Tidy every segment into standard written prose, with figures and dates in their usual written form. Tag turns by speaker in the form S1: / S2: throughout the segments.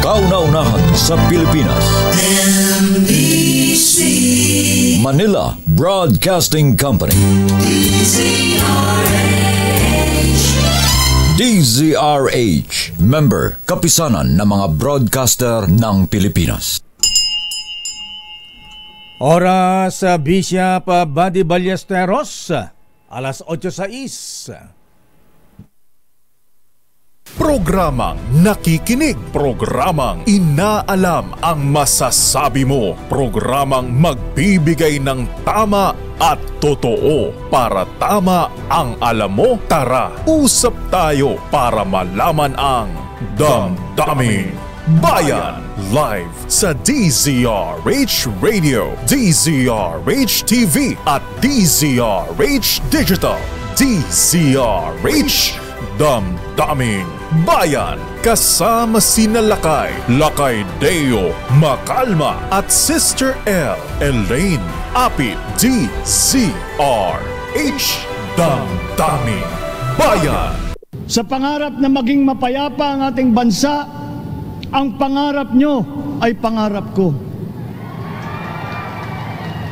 S1: Kauna-unahan sa Pilipinas. NBC Manila Broadcasting Company. DZRH, member, kapisanan ng mga broadcaster ng Pilipinas.
S2: Oras sa Bishop Buddy Ballesteros, alas 8:06.
S3: Programang nakikinig, programang inaalam ang masasabi mo, programang magbibigay ng tama at totoo para tama ang alam mo. Tara, usap tayo para malaman ang Damdaming Bayan. Live sa DZRH Radio, DZRH TV at DZRH Digital. DZRH Damdaming Bayan. Kasama sina Lakay Deo Macalma at Sister L. Elaine Apit. DZRH Damdaming Bayan.
S4: Sa pangarap na maging mapayapa ang ating bansa, ang pangarap nyo ay pangarap ko.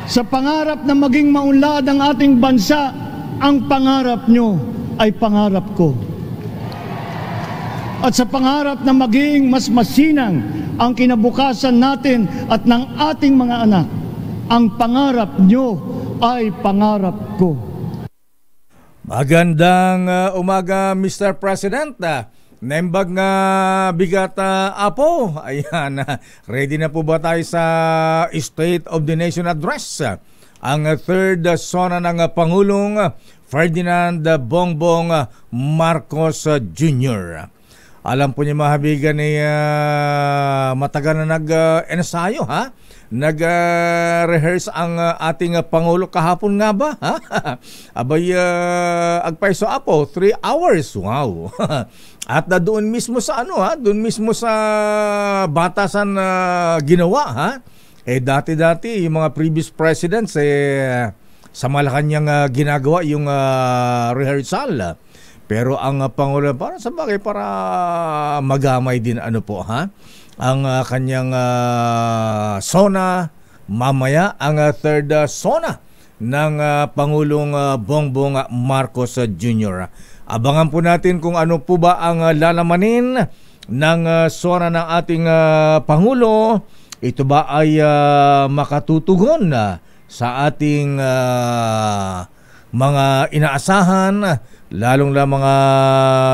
S4: Sa pangarap na maging maunlad ang ating bansa, ang pangarap nyo ay pangarap ko. At sa pangarap na maging mas masinang ang kinabukasan natin at ng ating mga anak, ang pangarap nyo ay pangarap ko.
S2: Magandang umaga, Mr. President. Nembag nga bigat apo. Ayan, ready na po ba tayo sa State of the Nation Address? Ang third sona ng Pangulong Ferdinand Bongbong Marcos Jr. Alam po niyo mga habigan matagal na nag-ensayo, ha? Nag-rehearse ang ating Pangulo kahapon nga ba? Ha? Abay, agpaiso apo, 3 hours. Wow! At doon mismo sa doon mismo sa batasan ginawa, ha? Dati-dati yung mga previous presidents sa Malacanang ginagawa yung rehearsal. Pero ang Pangulo para sa bagay para magamay din ha? Ang kanyang sona mamaya ang third sona ng Pangulong Bongbong Marcos Jr. Abangan po natin kung ano po ba ang lalamanin ng sona ng ating Pangulo. Ito ba ay makatutugon sa ating mga inaasahan, lalong lang mga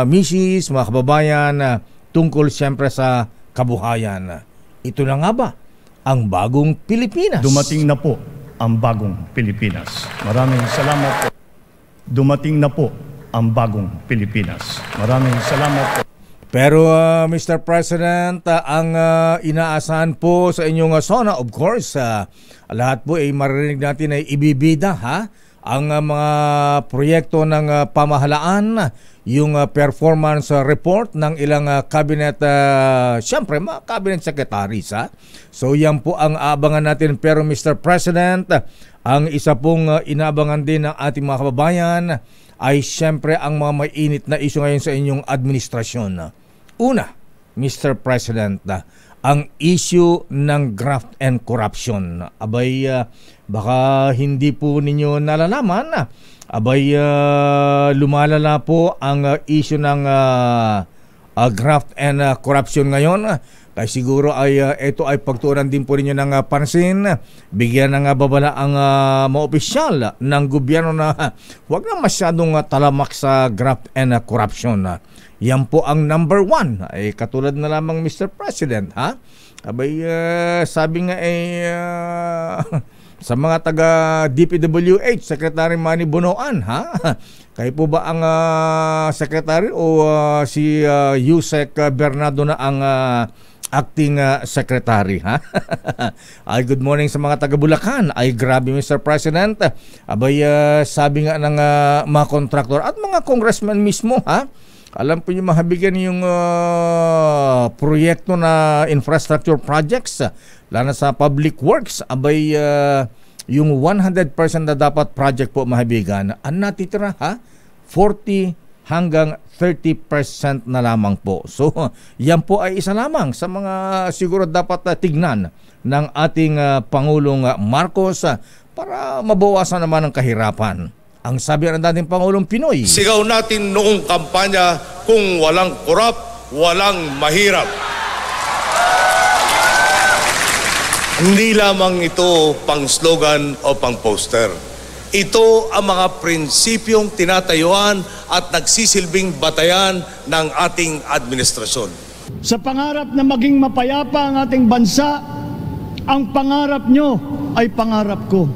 S2: misis, mga kababayan, tungkol siyempre sa kabuhayan. Ito na nga ba ang bagong Pilipinas?
S4: Dumating na po ang bagong Pilipinas. Maraming salamat po. Dumating na po ang bagong Pilipinas. Maraming salamat po.
S2: Pero Mr. President, ang inaasahan po sa inyong sona, of course, lahat po ay maririnig natin ay ibibida, ha? Ang mga proyekto ng pamahalaan, yung performance report ng ilang cabinet, siyempre mga cabinet secretaries, ha? So yan po ang aabangan natin. Pero Mr. President, ang isa pong inaabangan din ng ating mga kababayan ay siyempre ang mga may init na issue ngayon sa inyong administrasyon. Una, Mr. President, ang issue ng graft and corruption. Abay, baka hindi po ninyo nalalaman. Abay, lumalala po ang issue ng graft and corruption ngayon. Kaya siguro ay ito ay pagtuunan din po ninyo ng pansin. Bigyan ng babala ang mga opisyal ng gobyerno na huwag na masyadong talamak sa graft and corruption. Yan po ang number one. Katulad na lamang Mr. President, ha? Abay, sabi nga sa mga taga DPWH, Secretary Manny Bonoan, ha? Kayo po ba ang secretary o si Yusek Bernardo na ang acting secretary, ha? Ay, good morning sa mga taga Bulacan. Ay, grabe Mr. President. Abay, sabi nga ng mga kontraktor at mga congressman mismo, ha? Alam po niyo mahabigyan yung proyekto na infrastructure projects, lalo sa public works. Abay, yung 100% na dapat project po mahabigan, ang natitira, ha? 40 hanggang 30% na lamang po. So, yan po ay isa lamang sa mga siguro dapat tignan ng ating Pangulong Marcos para mabawasan naman ang kahirapan. Ang sabi ng dating Pangulong Pinoy,
S5: sigaw natin noong kampanya, kung walang korap, walang mahirap. Hindi lamang ito pang slogan o pang poster. Ito ang mga prinsipyong tinatayuan at nagsisilbing batayan ng ating administrasyon.
S4: Sa pangarap na maging mapayapa ang ating bansa, ang pangarap nyo ay pangarap ko.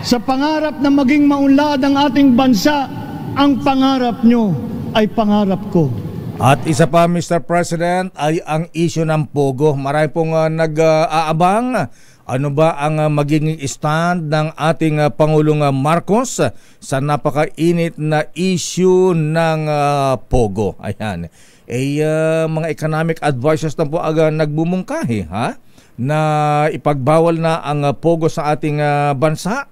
S4: Sa pangarap na maging maunlad ang ating bansa, ang pangarap nyo ay pangarap ko.
S2: At isa pa, Mr. President, ay ang issue ng Pogo. Marami pong nag-aabang. Ano ba ang magiging stand ng ating Pangulong Marcos sa napakainit na issue ng Pogo? Ayan. Mga economic advisors na po nagbumungkahi na ipagbawal na ang Pogo sa ating bansa.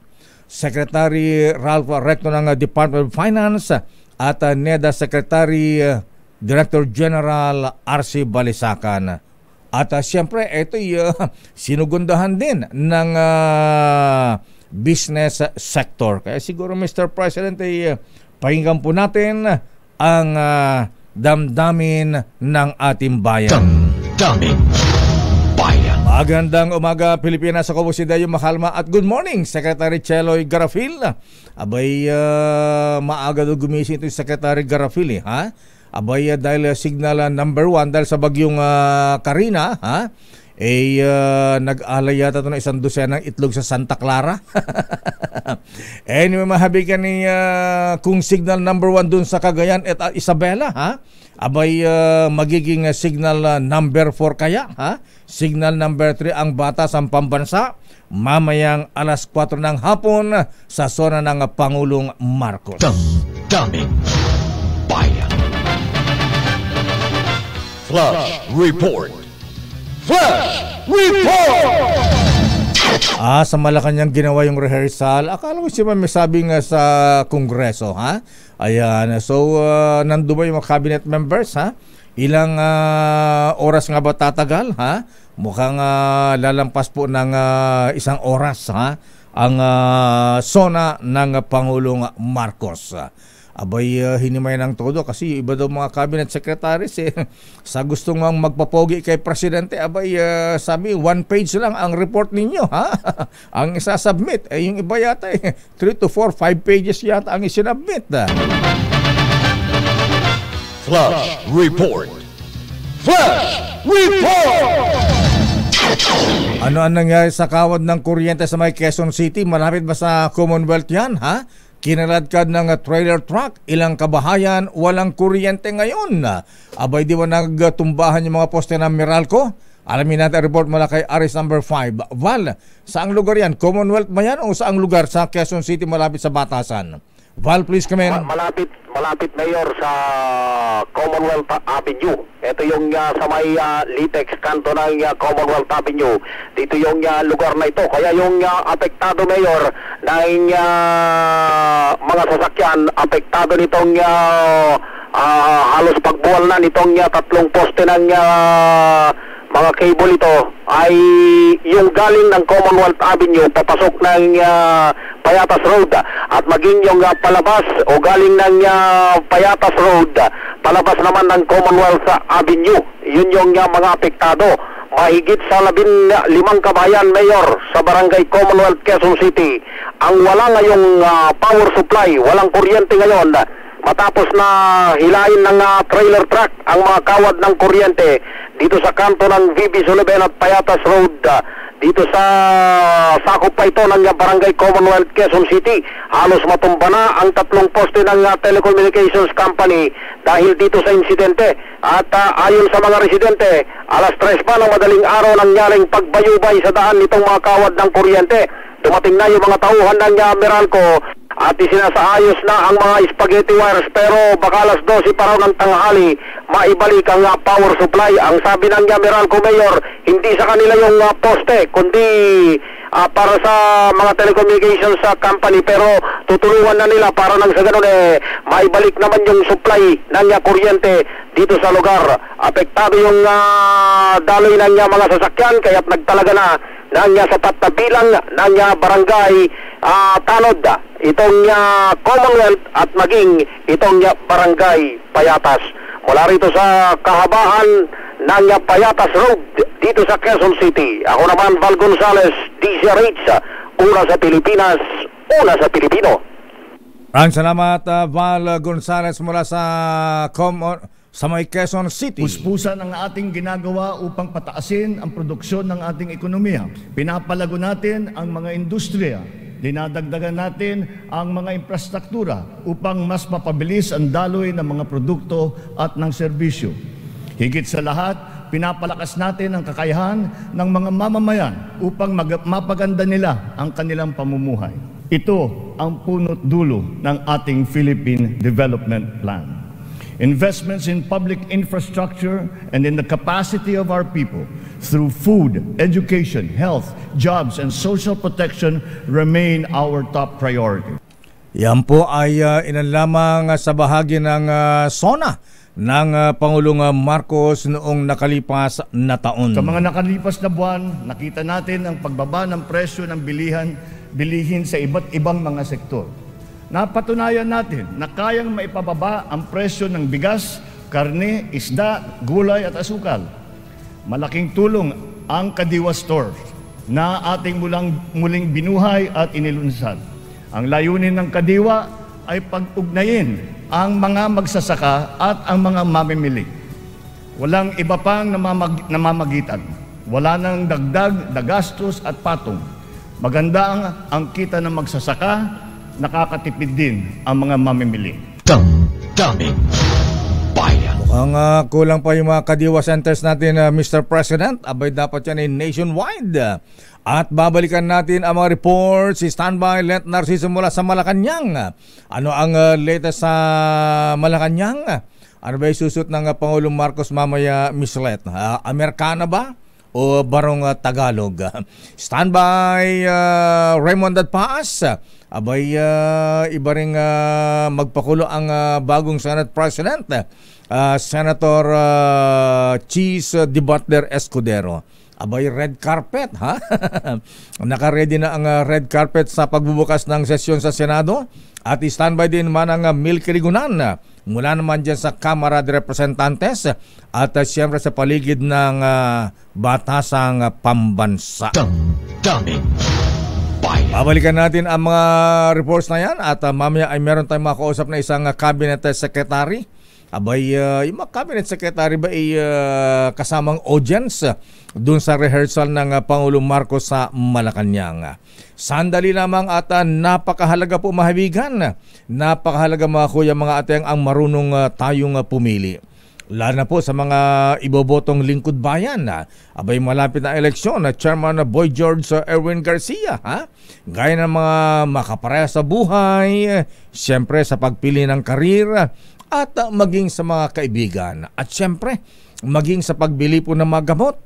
S2: Secretary Ralph Recto ng Department of Finance at NEDA Secretary Director General R.C. Balisacan. At siyempre, ito'y sinugundahan din ng business sector. Kaya siguro, Mr. President, pakinggan po natin ang damdamin ng ating bayan.
S1: Damdamin Bayan.
S2: Magandang umaga, Pilipinas. Ako po si Dayo Makalma at good morning, Secretary Cheloy Garafil. Abay, maaga do gumising ito si Secretary Garafil, ha? Abay, dahil signal number 1 dahil sa bagyong Karina, nag-alay yata ito ng 100 itlog sa Santa Clara. Anyway, mahabigan ni kung signal number 1 dun sa Cagayan at Isabela, ha? Abay, magiging signal number 4 kaya, ha? Signal number 3 ang batas ang pambansa mamayang alas 4 ng hapon sa zona ng Pangulong Marcos.
S1: Damdamin Bayan. Flash Report. Flash Report!
S2: Sa Malacanang ginawa yung rehearsal. Akala ko siya may sabing sa Kongreso, ha? Ayan. So, nandun ba yung mga cabinet members, ha? Ilang oras nga ba tatagal, ha? Mukhang lalampas po ng 1 oras, ha? Ang zona ng Pangulong Marcos. Abay, hinimay ng todo kasi iba daw mga cabinet secretaries sa gustong magpapogi kay Presidente, abay, sabi 1 page lang ang report ninyo, ha? Ang isasubmit, yung iba yata 3 to 4, 5 pages yata ang isinubmit.
S1: Flash Report. Flash Report!
S2: Ano ang nangyari sa kawad ng kuryente sa may Quezon City? Malapit ba sa Commonwealth yan, ha? Kinaladkad ng trailer truck, ilang kabahayan, walang kuryente ngayon. Abay, di ba nagtumbahan yung mga poste ng Meralco? Alamin natin ang report mula kay Aris number 5. Val, saang lugar yan? Commonwealth ba yan o saang lugar sa Quezon City malapit sa Batasan? Val, please come in.
S6: Malapit Mayor sa Commonwealth Avenue. Ito yung sa may Litex kanto ng Commonwealth Avenue. Dito yung lugar na ito. Kaya yung apektado, Mayor, ng mga sasakyan, apektado nitong halos pagbuwal na nitong 3 poste ng mga cable ito ay yung galing ng Commonwealth Avenue papasok ng Payatas Road at maging yung palabas o galing ng Payatas Road palabas naman ng Commonwealth Avenue. Yun yung mga apektado. Mahigit sa 15 kabayan, Mayor, sa Barangay Commonwealth, Quezon City ang wala ngayong power supply, walang kuryente ngayon matapos na hilain ng trailer truck ang mga kawad ng kuryente dito sa kanto ng VB Sullivan at Payatas Road. Dito sa sakop pa ito ng Barangay Commonwealth, Quezon City. Halos matumba na ang 3 poste ng telecommunications company dahil dito sa insidente. At ayon sa mga residente, alas 3 pa ng madaling araw nangyaring pagbayubay sa daan nitong mga kawad ng kuryente. Dumating na yung mga tauhan ng Meralco at isinasaayos na ang mga spaghetti wires, pero baka alas 12 pa raw ng tanghali maibalik ang power supply. Ang sabi ng Meralco Mayor, hindi sa kanila yung poste kundi para sa mga telecommunications company, pero tutulungan na nila para nang sa ganun maibalik naman yung supply ng kuryente dito sa lugar. Apektado yung daloy ng mga sasakyan, kaya't nagtalaga na ng sapat na bilang ng barangay Tanod, itong Commonwealth at maging itong barangay Payatas. Mula rito sa kahabaan ng Payatas Road dito sa Quezon City, ako naman Val Gonzales, DZRH, una sa Pilipinas, una sa Pilipino.
S2: Maraming salamat, Val Gonzales mula sa may Quezon City.
S4: Puspusan ang ating ginagawa upang pataasin ang produksyon ng ating ekonomiya. Pinapalago natin ang mga industriya. Dinadagdagan natin ang mga infrastruktura upang mas mapabilis ang daloy ng mga produkto at ng serbisyo. Higit sa lahat, pinapalakas natin ang kakayahan ng mga mamamayan upang mapaganda nila ang kanilang pamumuhay. Ito ang punot dulo ng ating Philippine Development Plan. Investments in public infrastructure and in the capacity of our people through food, education, health, jobs, and social protection remain our top priority.
S2: Yan po ay ilan lamang sa bahagi ng SONA ng Pangulong Marcos noong nakalipas na taon.
S4: Sa mga nakalipas na buwan, nakita natin ang pagbaba ng presyo ng bilihin sa iba't ibang mga sektor. Napatunayan natin na kayang maipababa ang presyo ng bigas, karne, isda, gulay at asukal. Malaking tulong ang Kadiwa Store na ating muling binuhay at inilunsad. Ang layunin ng Kadiwa ay pag-ugnayin ang mga magsasaka at ang mga mamimili. Walang iba pang namamagitan. Wala nang dagdag na gastos at patong. Maganda ang kita ng magsasaka, nakakatipid din ang mga mamimili.
S1: Damdamin Bayan.
S2: Ang kulang pa yung mga Kadiwa centers natin, Mr. President. Abay, dapat yan ay nationwide. At babalikan natin ang mga reports. Si Standby Let Narciso mula sa Malacanang. Ano ang latest sa Malacanang? Ano ba yung susot ng Pangulong Marcos mamaya, Miss Let? Amerikana ba? O barong Tagalog? Standby Raymond Paas. Abay, iba ring magpakulo ang bagong Senate President, Senator Cheese de Butler Escudero. Abay, red carpet, ha? Naka-ready na ang red carpet sa pagbubukas ng sesyon sa Senado. At standby din man ang Milky Rigunan mula naman dyan sa Kamara de Representantes at siyempre sa paligid ng batasang pambansa.
S1: Damdamin Bayan.
S2: Babalikan natin ang mga reports na yan at mamaya ay meron tayong makausap na isang cabinet secretary. Abay, yung mga cabinet secretary ba ay kasamang audience dun sa rehearsal ng Pangulong Marcos sa Malacanang. Sandali lamang at napakahalaga po mahabigan. Napakahalaga mga kuya, mga ate ang marunong tayong pumili. Lalo na po sa mga ibobotong lingkod bayan. Abay, malapit na eleksyon na Chairman Boy George Erwin Garcia. Gaya ng mga makapareha sa buhay, siyempre sa pagpili ng karir, at maging sa mga kaibigan. At siyempre, maging sa pagbili po ng mga gamot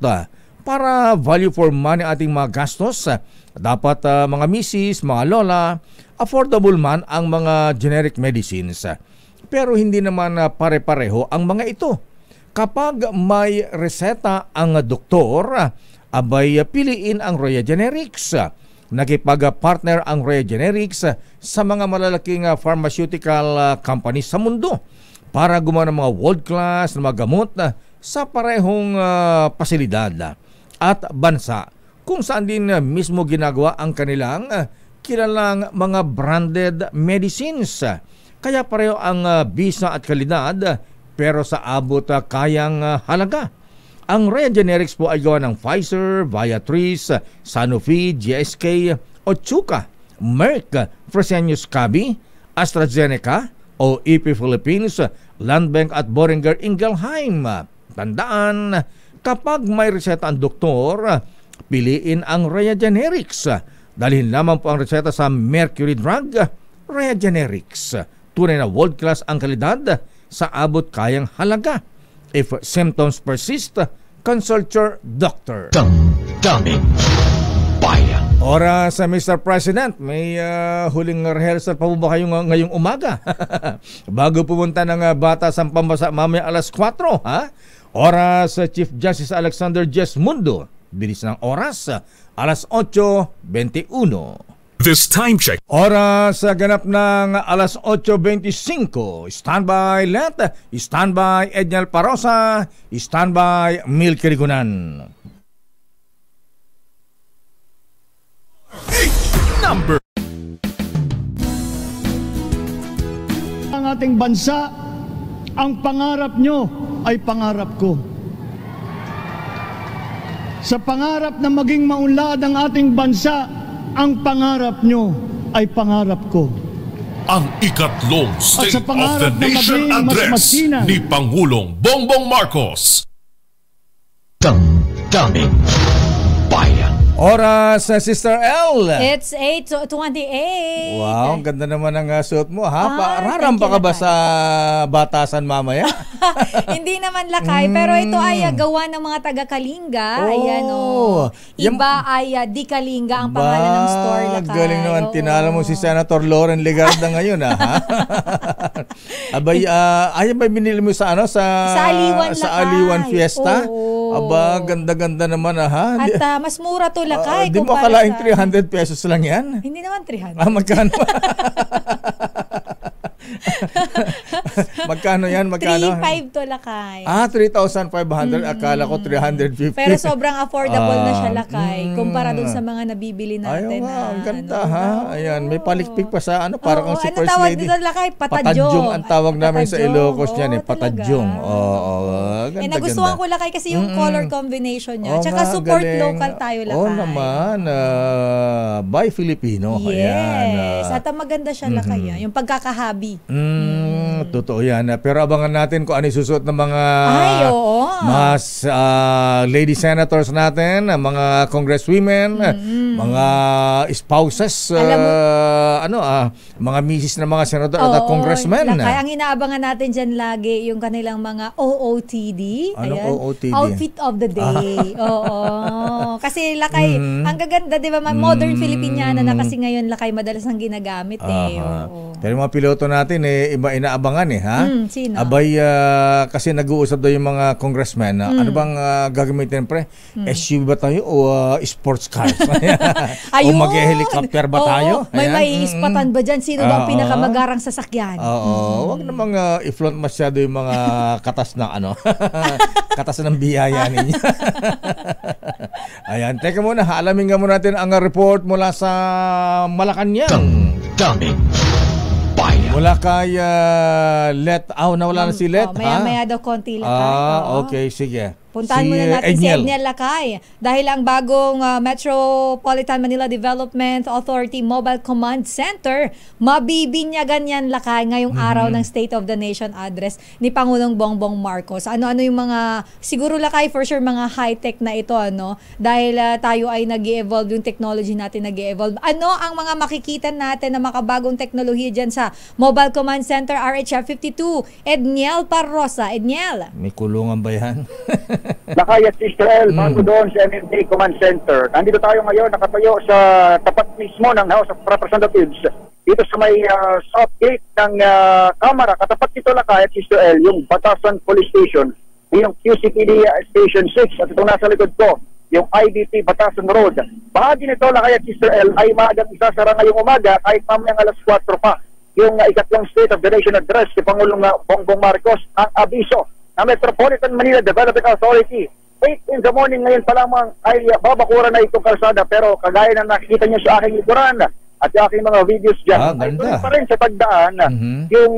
S2: para value for money ating mga gastos. Dapat mga misis, mga lola, affordable man ang mga generic medicines. Pero hindi naman pare-pareho ang mga ito. Kapag may reseta ang doktor, abay piliin ang Roya Generics. Nakipag-partner ang Roya Generics sa mga malalaking pharmaceutical companies sa mundo para gumawa ng mga world-class na mga gamot sa parehong pasilidad at bansa kung saan din mismo ginagawa ang kanilang kilalang mga branded medicines. Kaya pareho ang bisa at kalidad pero sa abot kayang halaga. Ang Roya Generics po ay gawa ng Pfizer, Viatris, Sanofi, GSK, Otsuka, Merck, Fresenius Kabi, AstraZeneca, OEP Philippines, Landbank at Boehringer Ingelheim. Tandaan, kapag may reseta ang doktor, piliin ang Roya Generics. Dalhin lamang po ang reseta sa Mercury Drug, Roya Generics. Tunay na world-class ang kalidad sa abot kayang halaga. If symptoms persist, consult your doctor.
S1: Damdamin Bayan.
S2: Oras sa Mr. President, may huling rehearsal pa po ba kayo ngayong umaga? Bago pumunta ng Batasan Pambasa mamaya alas 4, ha? Oras sa Chief Justice Alexander Jes Mundo. Bilis ng oras, alas 8:21.
S3: This time check.
S2: Oras sa ganap ng alas 8:25. Standby Let, standby Edniel Parosa, standby Milky Rigunan.
S3: Number.
S4: Ang ating bansa, ang pangarap nyo ay pangarap ko. Sa pangarap na maging maunlad ang ating bansa, ang pangarap nyo ay pangarap ko.
S3: Ang ikatlong State
S4: sa
S3: of the
S4: pangarap na
S3: Nation
S4: maging mas
S3: Address
S4: masinan.
S3: ni Pangulong Bongbong Marcos.
S1: Damdamin Bayan.
S2: Oras sa Sister L.
S7: It's 8:28.
S2: Wow, ang ganda naman ng suot mo, ha?
S7: thank
S2: Rarampa ka
S7: you,
S2: ba
S7: Lakay.
S2: sa Batasan mamaya?
S7: Hindi naman lakay, pero ito ay gawa ng mga taga-Kalinga.
S2: Oh.
S7: Ayan Iba ay di Kalinga ang pangalan ng store, lakay.
S2: Galing naman,
S7: Oo.
S2: tinalo mo si Senator Loren Legarda ngayon, ha? Abay, ayan ba binili mo sa ano? Sa
S7: Aliwan,
S2: sa
S7: lakay.
S2: Aliwan Fiesta?
S7: Oo.
S2: Aba, ganda-ganda naman, ha?
S7: At mas mura to, lakay.
S2: Di mo
S7: kumpara
S2: akalaing
S7: sa-
S2: 300 pesos lang yan?
S7: Hindi naman 300.
S2: Magkano? Magkano yan? Magkano?
S7: 3,500 to, lakay.
S2: 3,500. Akala ko 350.
S7: Pero sobrang affordable na siya, lakay. Kumpara dun sa mga nabibili natin.
S2: Ayaw nga, ang ganda,
S7: ano,
S2: ha?
S7: no?
S2: Ayan, may palikpik pa sa ano, para kang si
S7: ano
S2: First
S7: tawag
S2: Lady.
S7: dito, lakay? Patajong.
S2: Patajong ang tawag namin sa
S7: Patajong.
S2: Ilocos niyan,
S7: Oo,
S2: patajong.
S7: talaga.
S2: Oo, ganda,
S7: Nagustuhan
S2: ganda.
S7: ko, lakay, kasi yung color combination niya.
S2: Oo
S7: Tsaka
S2: nga,
S7: support
S2: galing.
S7: local tayo, lakay.
S2: Oo naman, by Filipino.
S7: Yes.
S2: Ayan,
S7: At ang maganda siya, lakay. Yung pagkakahabi.
S2: totoo yan. Pero abangan natin kung ano isusuot ng mga
S7: Ay, oo.
S2: mas lady senators natin, mga congresswomen, mga spouses,
S7: Alam mo,
S2: mga misis ng mga senador at
S7: Oo,
S2: congressmen.
S7: lakay, ang inaabangan natin dyan lagi, yung kanilang mga OOTD.
S2: Anong OOTD?
S7: Outfit of the day. Oo. Kasi lakay, ang gaganda, di ba? Modern Filipiniana na kasi ngayon, lakay, madalas ang ginagamit eh.
S2: Aha.
S7: Oo.
S2: Pero yung mga piloto natin, iba inaabangan ha?
S7: Sino?
S2: Abay, kasi nag-uusap daw yung mga congressmen na ano bang gagamitin, pre? SUV ba tayo o sports cars? O
S7: Ayun.
S2: mag-helicopter ba
S7: Oo,
S2: tayo?
S7: may
S2: Ayan.
S7: maiispatan ba dyan? Sino ba ang pinakamagarang sasakyan?
S2: Oo, wag namang i-flaunt masyado yung mga katas ng katas ng biyaya ninyo. Ayan, teka muna, alamin nga muna natin ang report mula sa Malacanang.
S1: Damdamin Bayan.
S2: Mula kay Let. Nawala na si Let.
S7: Maya-maya daw konti lakay. Oo.
S2: Okay, sige.
S7: Puntahan muna natin si Edniel Lakay dahil ang bagong Metropolitan Manila Development Authority Mobile Command Center mabibinyagan yan, Lakay, ngayong araw ng State of the Nation Address ni Pangulong Bongbong Marcos. Ano-ano yung mga, siguro, Lakay, for sure mga high-tech na ito, dahil tayo ay nag-i-evolve, yung technology natin nag-i-evolve. Ano ang mga makikita natin na makabagong teknolohiya dyan sa Mobile Command Center RHF 52? Edniel Parrosa. Edniel.
S2: May kulungan ba yan?
S8: Lakay at Israel, bago doon sa MMD Command Center. Nandito tayo ngayon, nakatayo sa tapat mismo ng House of Representatives. Dito sa may south gate ng Kamara, katapat dito, Lakay at Israel, yung Batasan Police Station, yung QCPD Station 6, at itong nasa likod ko, yung IDP Batasan Road. Bahagi nito, Lakay at Israel, ay maagang isasara ngayong umaga kahit mamayang alas 4 pa. Yung ikatlong State of the Nation Address si Pangulong Bongbong Marcos, ang abiso na Metropolitan Manila Development Authority. 8 in the morning ngayon pa lamang ay babakura na itong kalsada, pero kagaya na nakikita nyo sa aking likuran at yung aking mga videos dyan, ay tuloy pa rin sa pagdaan yung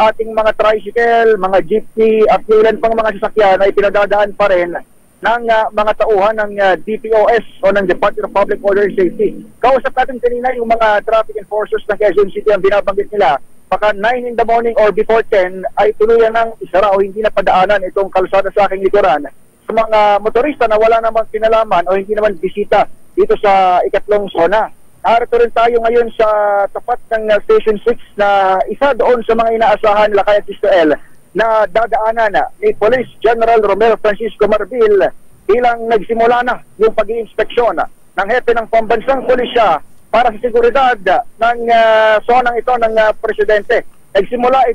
S8: ating mga tricycle, mga jeepney at ilan pang mga sasakyan ay pinadadaan pa rin ng mga tauhan ng DPOS o ng Department of Public Order and Safety. Kausap natin kanina yung mga traffic enforcers ng Quezon City, ang binabanggit nila, baka 9 in the morning or before 10 ay tuluyan ng isara o hindi na padaanan itong kalsada sa aking likuran sa mga motorista na wala namang kinalaman o hindi naman bisita dito sa ikatlong zona. Narito rin tayo ngayon sa tapat ng Station 6 na isa doon sa mga inaasahan, Lakay at Israel, na dadaanan ni Police General Romero Francisco Marbil bilang nagsimula na yung pag-iinspeksyon ng hepe ng pambansang pulisya para sa seguridad ng zonang ito ng presidente. Magsisimula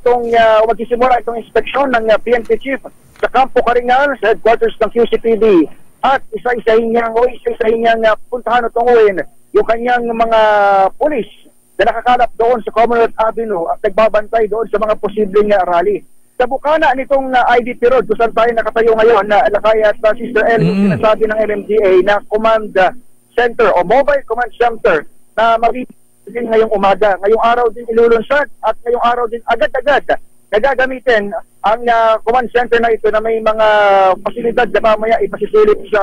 S8: itong inspeksyon ng PNP chief sa Campo Karingal, sa headquarters ng QCPD, at isa-isahin niyang puntahan o tunguin yung kanyang mga pulis na nakakalap doon sa Commonwealth Avenue at nagbabantay doon sa mga posibleng rally. Sa bukana nitong IDP Road, kung saan tayo nakatayo ngayon, Lakay at Sister El, yung sinasabi ng MMDA na command center o mobile command center na mabibigyan ngayong umaga. Ngayong araw din ilulunsad at ngayong araw din agad-agad nagagamitin ang command center na ito na may mga pasilidad na mamaya ipasisilip sa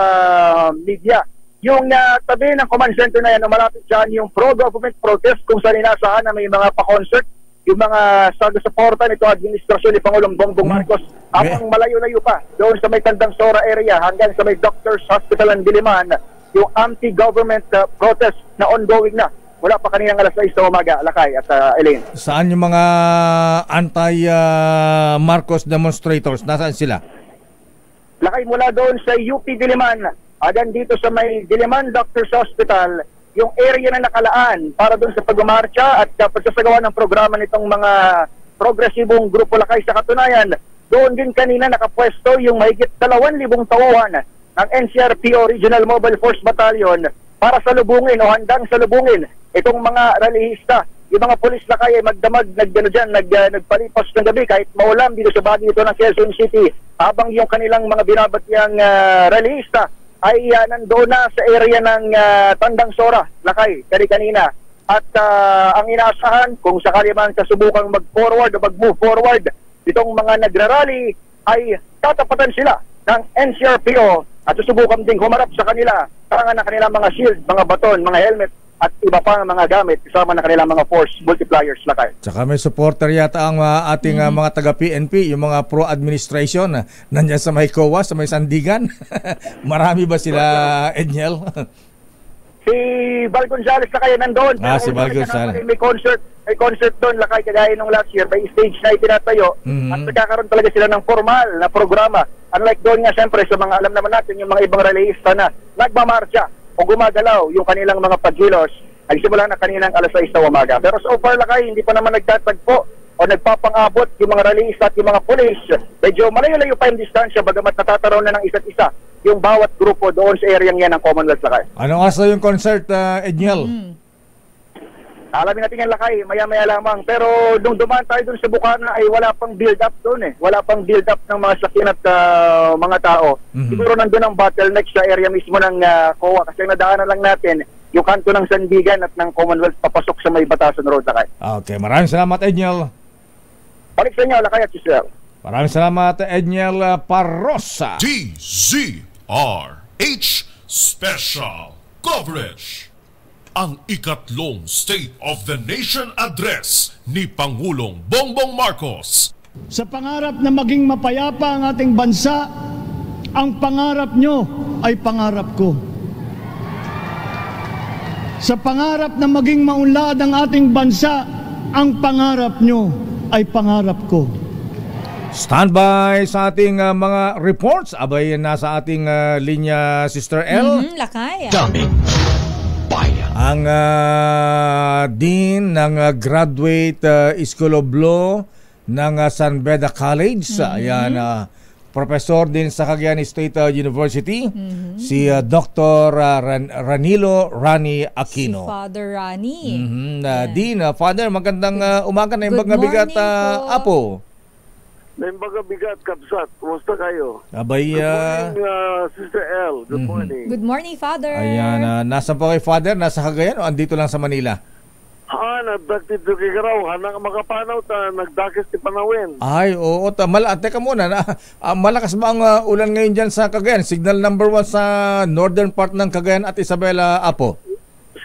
S8: media. Yung tabi ng command center na yan, malapit dyan yung pro-government protest kung saan inasahan na may mga pa-concert, yung mga suporta nito administrasyon ni Pangulong Bongbong Marcos habang malayo-layo pa doon sa may Tandang Sora area hanggang sa may Doctors Hospital ng Diliman, yung anti-government protest na ongoing na. Wala pa kaninang alas 6 sa umaga, Lakay at Elaine.
S2: Saan yung mga anti-Marcos demonstrators? Nasaan sila?
S8: Lakay, mula doon sa UP Diliman, adan dito sa may Diliman Doctors Hospital, yung area na nakalaan para doon sa pagmamarcha at pagsasagawa ng programa nitong mga progresibong grupo, Lakay. Sa katunayan, doon din kanina nakapwesto yung mahigit 2,000 tauhan ng NCRPO Regional Mobile Force Battalion para salubungin o handang salubungin itong mga rallyista. Yung mga pulis, Lakay, ay magdamag, nagpalipas ng gabi kahit maulam dito sa bahagi ito ng Quezon City, habang yung kanilang mga binabatyang rallyista ay nandoon na sa area ng Tandang Sora, Lakay, kanina. At ang inaasahan, kung sakali man kasubukang mag-forward o mag-move forward itong mga nagrarally, ay tatapatan sila ng NCRPO at susubukan ding humarap sa kanila karangan ng kanilang mga shield, mga baton, mga helmet at iba pang mga gamit kasama ng kanilang mga force multipliers, Lakay.
S2: Tsaka may supporter yata ang ating mga taga-PNP, yung mga pro-administration nandiyan sa may COA, sa may Sandigan. Marami ba sila, Edniel?
S8: Si Val Gonzales, Lakay, nandoon.
S2: Si Val Gonzales.
S8: May concert doon, Lakay, kagaya nung last year. May stage na itinatayo at nagkakaroon talaga sila ng formal na programa. Unlike doon nga, siyempre, sa mga alam naman natin, yung mga ibang rallyista na nagmamarcha o gumagalaw yung kanilang mga pagkilos ay simula na kaninang alas 6 sa umaga. Pero so far, Lakay, hindi pa naman nagtatagpo o nagpapang-abot yung mga rallyista at yung mga pulis. Medyo malayo-layo pa yung distansya, bagamat natataraw na ng isa't isa yung bawat grupo doon sa area yan ng Commonwealth, Lakay.
S2: Anong asa yung concert, Edniel?
S8: Alamin natin yan, Lakay, maya-maya lamang. Pero nung dumaan tayo doon sa Bukana ay wala pang build-up doon . Wala pang build-up ng mga sakyan at mga tao. Siguro nandun ang bottleneck sa area mismo ng COA kasi nadaanan lang natin yung kanto ng Sandigan at ng Commonwealth papasok sa may Batasan Road, Lakay.
S2: Okay, maraming salamat, Edniel.
S8: Balik sa inyo, Lakay at Giselle.
S2: Maraming salamat, Edniel Parrosa.
S3: DZRH Special Coverage. Ang ikatlong State of the Nation Address ni Pangulong Bongbong Marcos.
S9: Sa pangarap na maging mapayapa ang ating bansa, ang pangarap nyo ay pangarap ko. Sa pangarap na maging maunlad ang ating bansa, ang pangarap nyo ay pangarap ko.
S2: Standby sa ating mga reports. Abay, nasa ating linya, Sister El.
S7: Lakay.
S1: Daming bayan.
S2: Ang Dean ng Graduate School of Law ng San Beda College. Ayan, professor din sa Cagayan State University, si Dr. Ranilo Rani Aquino.
S7: Si Father Rani.
S2: Dean, Father, magandang umaga na yung bigat, Apo.
S10: Naimbaga bigat, Kapsat. Kumusta kayo?
S2: Abay,
S10: good morning, Sister El. Good morning.
S7: Good morning, Father.
S2: Ayan, nasa po kay Father? Nasa Cagayan o andito lang sa Manila?
S10: Nagdaktit do kay Garaw. Hanang makapanaw ta, nagdakis ti panawin.
S2: Ay, oo. Teka muna. Malakas ba ang ulan ngayon dyan sa Cagayan? Signal number 1 sa northern part ng Cagayan at Isabela, Apo.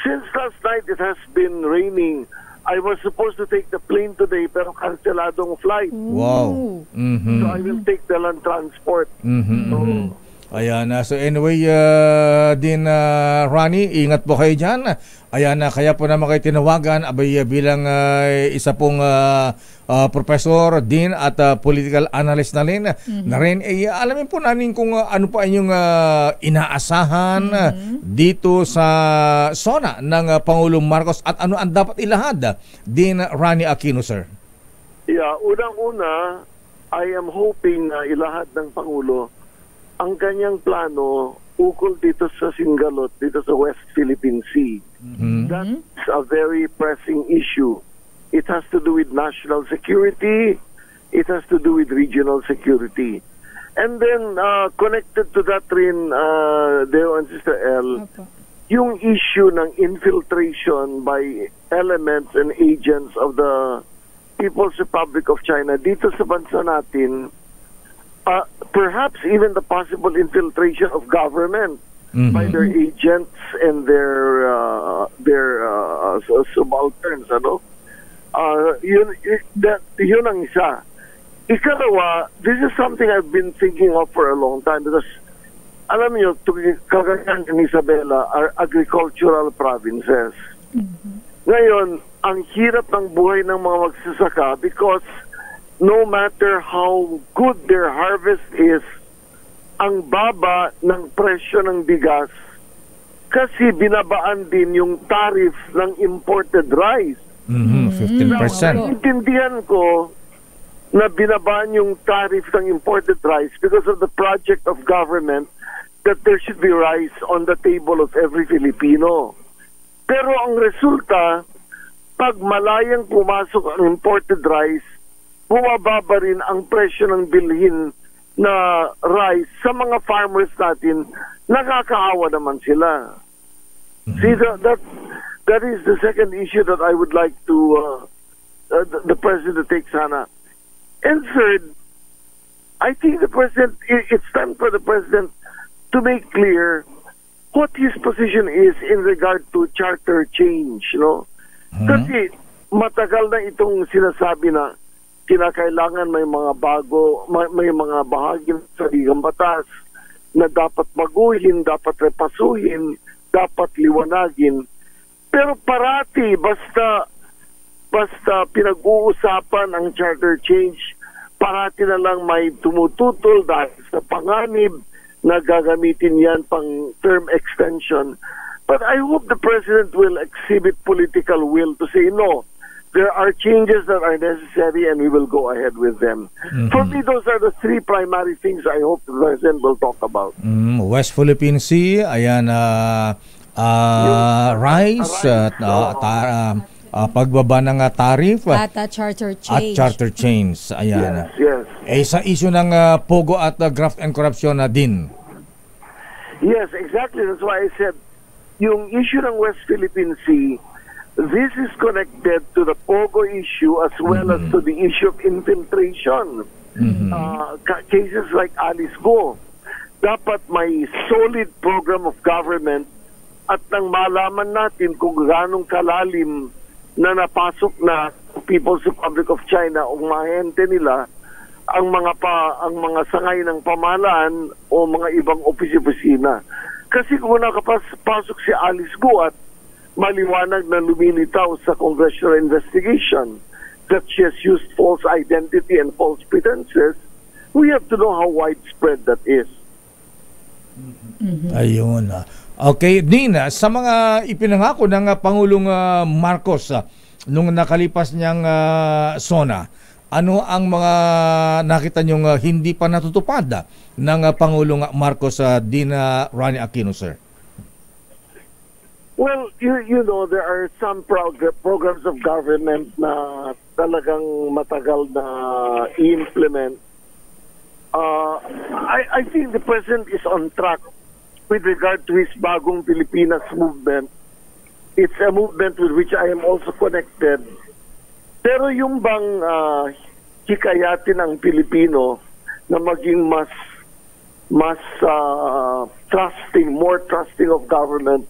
S10: Since last night, it has been raining. I was supposed to take the plane today pero canceladong flight.
S2: Wow.
S10: So I will take the land transport. So,
S2: Ayan, so anyway, Rani, ingat po kayo dyan. Ayan, kaya po naman kayo tinawagan bilang isa pong professor, dean at political analyst na rin. Alamin po namin kung ano pa inyong inaasahan dito sa SONA ng Pangulong Marcos at ano ang dapat ilahad, Dean Rani Aquino, sir.
S10: Yeah, unang-una, I am hoping na ilahad ng Pangulo ang kanyang plano ukol dito sa Singalot, dito sa West Philippine Sea. That's a very pressing issue. It has to do with national security. It has to do with regional security. And then, connected to that rin, Deo and Sister El, yung issue ng infiltration by elements and agents of the People's Republic of China dito sa bansa natin, perhaps even the possible infiltration of government by their agents and their subalterns, ano? Yun ang isa. Ikalawa, this is something I've been thinking of for a long time because alam niyo, Cagayan and Isabela are agricultural provinces. Ngayon, ang hirap ng buhay ng mga magsasaka because no matter how good their harvest is, ang baba ng presyo ng bigas kasi binabaan din yung tariff ng imported rice.
S2: 15%.
S10: Intindihan ko na binabaan yung tariff ng imported rice because of the project of government that there should be rice on the table of every Filipino. Pero ang resulta, pag malayang pumasok ang imported rice, bumababa rin ang presyo ng bilhin na rice sa mga farmers natin, nakakaawa naman sila. See, that is the second issue that I would like to the President to take sana. And third, I think the President, it's time for the President to make clear what his position is in regard to charter change, no? Kasi matagal na itong sinasabi na kinakailangan may mga bago, may mga bahagi ng saligang batas na dapat baguhin, dapat repasuhin, dapat liwanagin. Pero parati, basta pinag-uusapan ang charter change, parati na lang may tumututol dahil sa panganib na gagamitin yan pang term extension. But I hope the President will exhibit political will to say, no, there are changes that are necessary and we will go ahead with them. For me, those are the three primary things I hope the President will talk about.
S2: West Philippine Sea, ayan, rice, pagbaba ng tariff,
S7: at charter change.
S2: At charter change, ayan.
S10: Yes.
S2: Sa issue ng pogo at graft and corruption na din.
S10: Yes, exactly. That's why I said, yung issue ng West Philippine Sea, this is connected to the POGO issue as well as to the issue of infiltration. Cases like Alice Go. Dapat may solid program of government at nang malaman natin kung ganong kalalim na napasok na People's Republic of China o mahente nila ang mga sangay ng pamahalaan o mga ibang opisina. Kasi kung nakapasok si Alice Go at maliwanag na lumilitaw sa congressional investigation that she has used false identity and false pretenses, we have to know how widespread that is.
S2: Ayun. Okay, Nina, sa mga ipinangako ng Pangulong Marcos nung nakalipas niyang SONA, ano ang mga nakita niyong hindi pa natutupad ng Pangulong Marcos, Dina Rani Aquino, sir?
S10: Well, you know, there are some programs of government na talagang matagal na i-implement. I think the President is on track with regard to his Bagong Pilipinas movement. It's a movement with which I am also connected. Pero yung bang hikayatin ang Pilipino na maging mas trusting, more trusting of government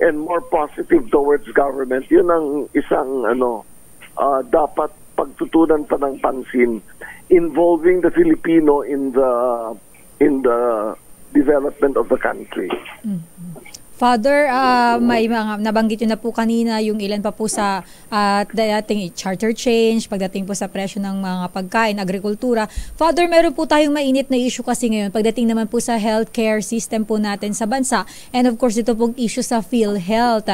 S10: and more positive towards government, yun ang isang dapat pagtutunan pa ng pansin, involving the Filipino in the development of the country.
S7: Father, may mga nabanggit nyo na po kanina yung ilan pa po sa dating charter change, pagdating po sa presyo ng mga pagkain, agrikultura. Father, meron po tayong mainit na issue kasi ngayon pagdating naman po sa healthcare system po natin sa bansa. And of course, dito pong issue sa PhilHealth.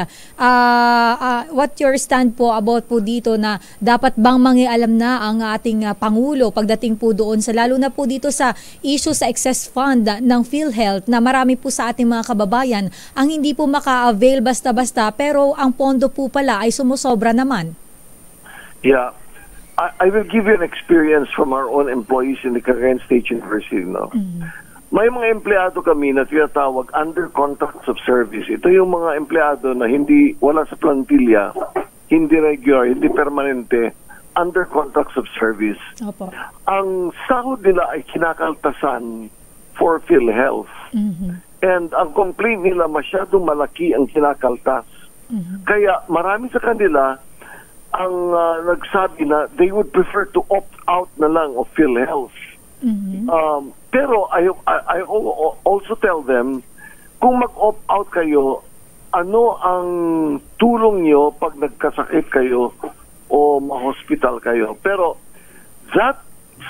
S7: What your stand po about po dito na dapat bang mangialam na ang ating Pangulo pagdating po doon sa lalo na po dito sa issue sa excess fund ng PhilHealth na marami po sa ating mga kababayan ang hindi po maka-avail basta-basta pero ang pondo po pala ay sumusobra naman.
S10: Yeah. I will give you an experience from our own employees in the Cagayan State University. No? May mga empleyado kami na tinatawag under contracts of service. Ito yung mga empleyado na hindi wala sa plantilla, hindi regular, hindi permanente, under contracts of service.
S7: Opo.
S10: Ang sahod nila ay kinakaltasan for PhilHealth. And ang complaint nila masyadong malaki ang kinakaltas. Kaya marami sa kanila ang nagsabi na they would prefer to opt out na lang of PhilHealth. Pero I also tell them, kung mag-opt out kayo, ano ang tulong nyo pag nagkasakit kayo o ma-hospital kayo. Pero that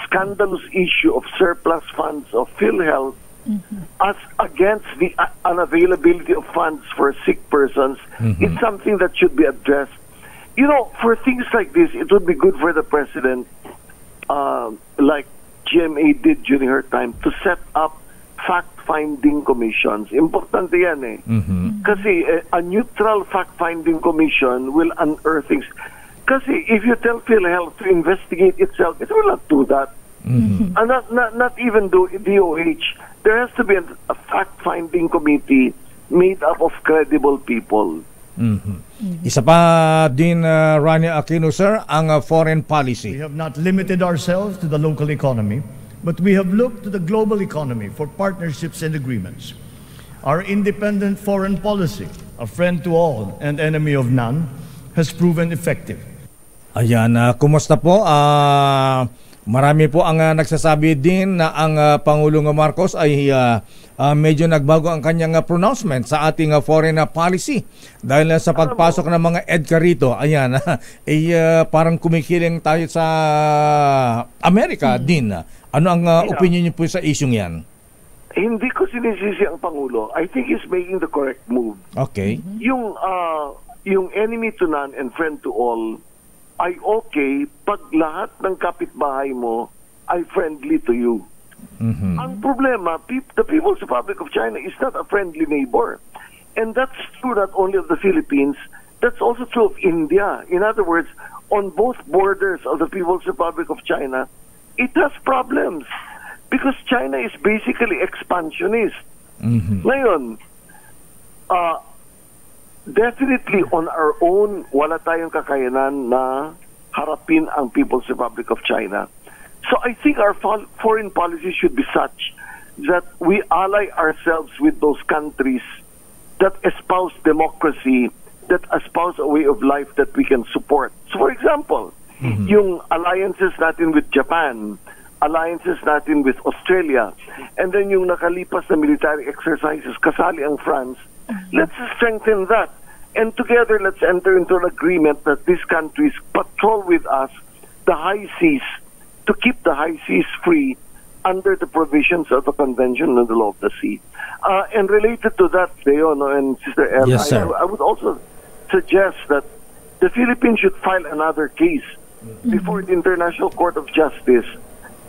S10: scandalous issue of surplus funds of PhilHealth as against the unavailability of funds for sick persons, it's something that should be addressed. You know, for things like this, it would be good for the president, like GMA did during her time, to set up fact-finding commissions. Importante yan eh. Kasi a neutral fact-finding commission will unearth things. Kasi if you tell PhilHealth to investigate itself, it will not do that. And not even do DOH. There has to be a fact-finding committee made up of credible people.
S2: Isa pa din, Ronnie Aquino, sir, ang foreign policy.
S4: We have not limited ourselves to the local economy, but we have looked to the global economy for partnerships and agreements. Our independent foreign policy, a friend to all and enemy of none, has proven effective.
S2: Ayan, kumusta po? Marami po ang nagsasabi din na ang Pangulong Marcos ay medyo nagbago ang kanyang pronouncement sa ating foreign policy dahil sa pagpasok ng mga EDCA rito. Ayan, parang kumikiling tayo sa Amerika din. Ano ang opinion niyo po sa isyung yan?
S10: Hindi ko sinisisi ang Pangulo. I think he's making the correct move.
S2: Okay.
S10: Yung enemy to none and friend to all ay okay pag lahat ng kapitbahay mo ay friendly to you. Ang problema, the People's Republic of China is not a friendly neighbor. And that's true not only of the Philippines, that's also true of India. In other words, on both borders of the People's Republic of China, it has problems because China is basically expansionist. Ngayon, definitely on our own, wala tayong kakayanan na harapin ang People's Republic of China. So I think our foreign policy should be such that we ally ourselves with those countries that espouse democracy, that espouse a way of life that we can support. So for example, yung alliances natin with Japan, alliances natin with Australia, and then yung nakalipas na military exercises, kasali ang France, let's strengthen that. And together, let's enter into an agreement that these countries patrol with us the high seas to keep the high seas free under the provisions of the Convention on the Law of the Sea. And related to that, Leon and Sister El,
S2: yes,
S10: I would also suggest that the Philippines should file another case before the International Court of Justice.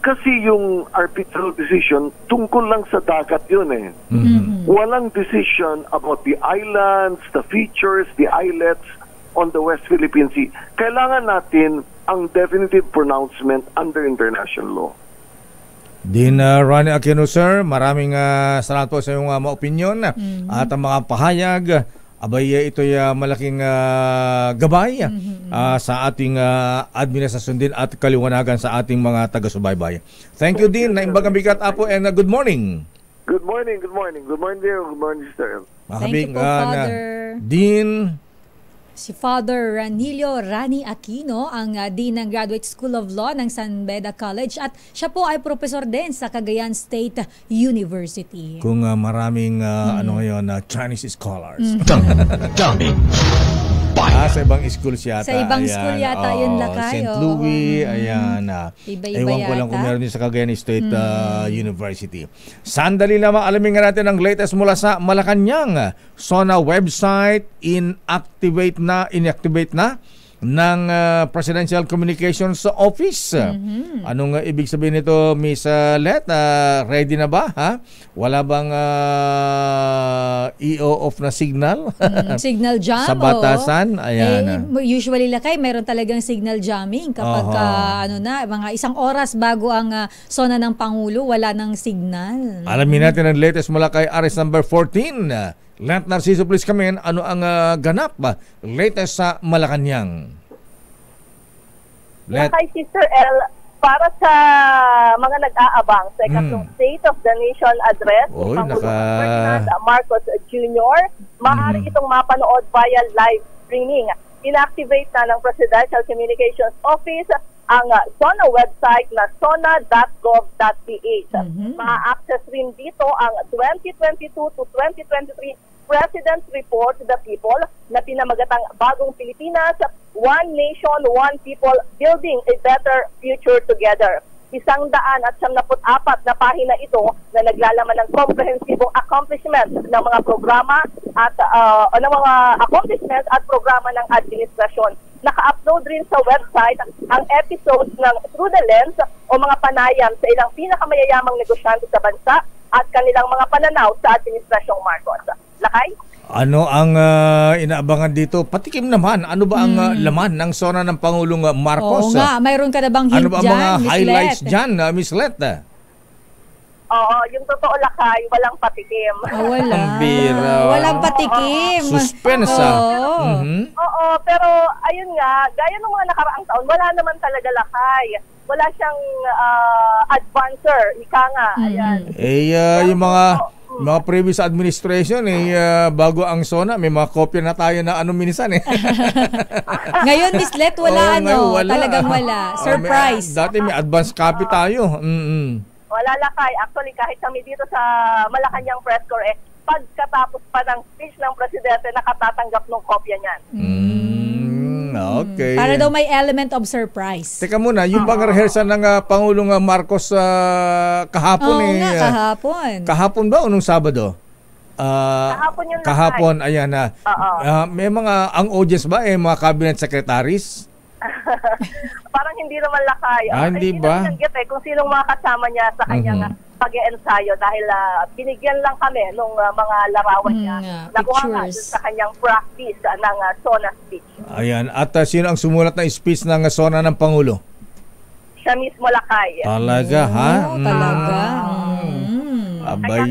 S10: Kasi yung arbitral decision, tungkol lang sa dagat yun eh. Walang decision about the islands, the features, the islets on the West Philippine Sea. Kailangan natin ang definitive pronouncement under international law.
S2: Din Ronnie Aquino, sir, maraming salamat po sa iyong mga opinion at ang mga pahayag. Abay, ito'y malaking gabay sa ating administrasyon din at kaliwanagan sa ating mga taga-subaybay. Thank you din, Naimbagang Bigat Apo, and good morning.
S10: Good morning, good morning. Good morning, dear. Good morning, Sister.
S7: Thank you po, Father.
S2: Din
S7: Si Father Ranilio Rani Aquino, ang Dean ng Graduate School of Law ng San Beda College at siya po ay professor din sa Cagayan State University.
S2: Kung maraming Chinese scholars.
S1: Dummy.
S2: Sa ibang schools yata.
S7: Sa ibang school yata yun, Lakay.
S2: St. Louis, ayan.
S7: Iba-iba
S2: Ewan ko lang kung meron din sa Cagayan State University. Sandali lamang alamin nga natin ang latest mula sa Malacanang. SONA website inactivate na ng Presidential Communications Office. Anong ibig sabihin nito, Miss Let? Ready na ba? Ha? Wala bang EO-off na signal?
S7: Signal jam?
S2: Sa batasan? Ayan.
S7: Usually, Lakay, meron talagang signal jamming kapag mga isang oras bago ang SONA ng Pangulo, wala ng signal.
S2: Alamin natin ang latest mula kay Aris number 14. Let Narciso, please come in. Ano ang ganap latest sa Malacanang?
S11: Kay Sister L, para sa mga nag-aabang sa ikatlong State of the Nation address ni Pangulong Ferdinand Marcos Jr., maaari itong mapanood via live streaming. Inactivate na ng Presidential Communications Office ang SONA website na sona.gov.ph. Ma-access rin dito ang 2022 to 2023 President's Report to the People na pinamagatang Bagong Pilipinas, One Nation, One People, Building a Better Future Together. 174 na pahina ito na naglalaman ng komprehensibong accomplishments ng mga programa at ng mga accomplishments at programa ng administrasyon. Naka-upload rin sa website ang episodes ng Through the Lens o mga panayam sa ilang pinakamayayamang negosyante sa bansa at kanilang mga pananaw sa Administrasyong Marcos. Lakay?
S2: Ano ang inaabangan dito? Patikim naman. Ano ba ang laman ng SONA ng Pangulong Marcos?
S7: Oo nga, mayroon ka na bang hint
S2: dyan? Ano ba mga highlights dyan, Miss Let?
S11: Oo, yung totoo, Lakay, walang patikim.
S7: Wala.
S2: Ang bira.
S7: Walang patikim.
S2: Suspense.
S11: Oo, pero ayun nga, gaya ng mga nakaraang taon, wala naman talaga, Lakay. Wala siyang advancer, ika nga. Ayan.
S2: Yung mga previous administration, bago ang SONA, may mga kopya na tayo na minsan
S7: Ngayon, Miss Let, wala wala. Talagang wala. Surprise.
S2: Dati may advance copy tayo.
S11: Wala, Lakay. Actually, kahit kami dito sa Malacanang Press Corps, pagkatapos pa ng speech ng Presidente, nakatatanggap ng kopya niyan.
S2: Okay.
S7: Para daw may element of surprise.
S2: Teka muna, yung bang rehearsal ng Pangulong Marcos kahapon
S7: kahapon.
S2: Kahapon ba o nung Sabado?
S11: Kahapon yun.
S2: Kahapon, ayan na. May mga, ang audience ba mga cabinet secretaries?
S11: Parang hindi naman, Lakay.
S2: Hindi ba?
S11: Hindi naman kung sinong mga kasama niya sa kanyang pag-e-ensayo dahil binigyan lang kami nung mga larawan niya. Nakuha nga sa kanyang practice ng SONA speech.
S2: Ayan. At sino ang sumulat ng speech ng SONA ng Pangulo?
S11: Siya mismo, Lakay.
S2: Talaga, ha?
S7: Talaga.
S2: Abay.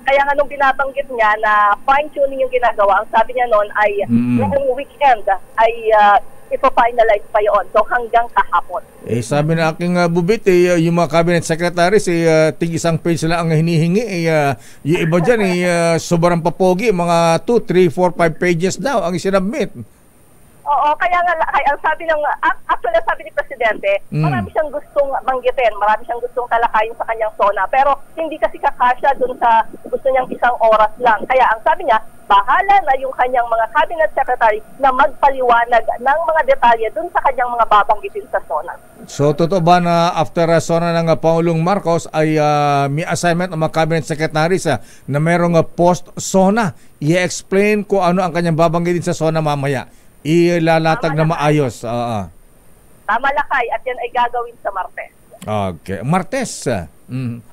S11: Kaya nga nung binabanggit niya na fine-tuning yung ginagawa, ang sabi niya noon ay noong weekend ay ipo-finalize pa yun. So hanggang kahapon.
S2: Sabi na aking bubit, yung mga cabinet secretaries, tig isang page lang ang hinihingi. Yung iba dyan, sobrang papogi. Mga 2, 3, 4, 5 pages daw ang isinabmit.
S11: Oo, kaya nga, ang sabi actually sabi ni Presidente, marami siyang gustong banggitin, marami siyang gustong talakayin sa kanyang SONA, pero hindi kasi kakasya dun sa gusto niyang isang oras lang. Kaya ang sabi niya, bahala na yung kanyang mga cabinet secretary na magpaliwanag ng mga detalye dun sa kanyang mga babanggitin sa SONA.
S2: So, totoo ba na after SONA ng Pangulong Marcos ay may assignment ng mga cabinet secretaries na mayroong post-SONA? I-explain kung ano ang kanyang babanggitin sa SONA mamaya. Ilalatag na maayos.
S11: Tama, Lakay, at yan ay gagawin sa Martes.
S2: Okay. Martes.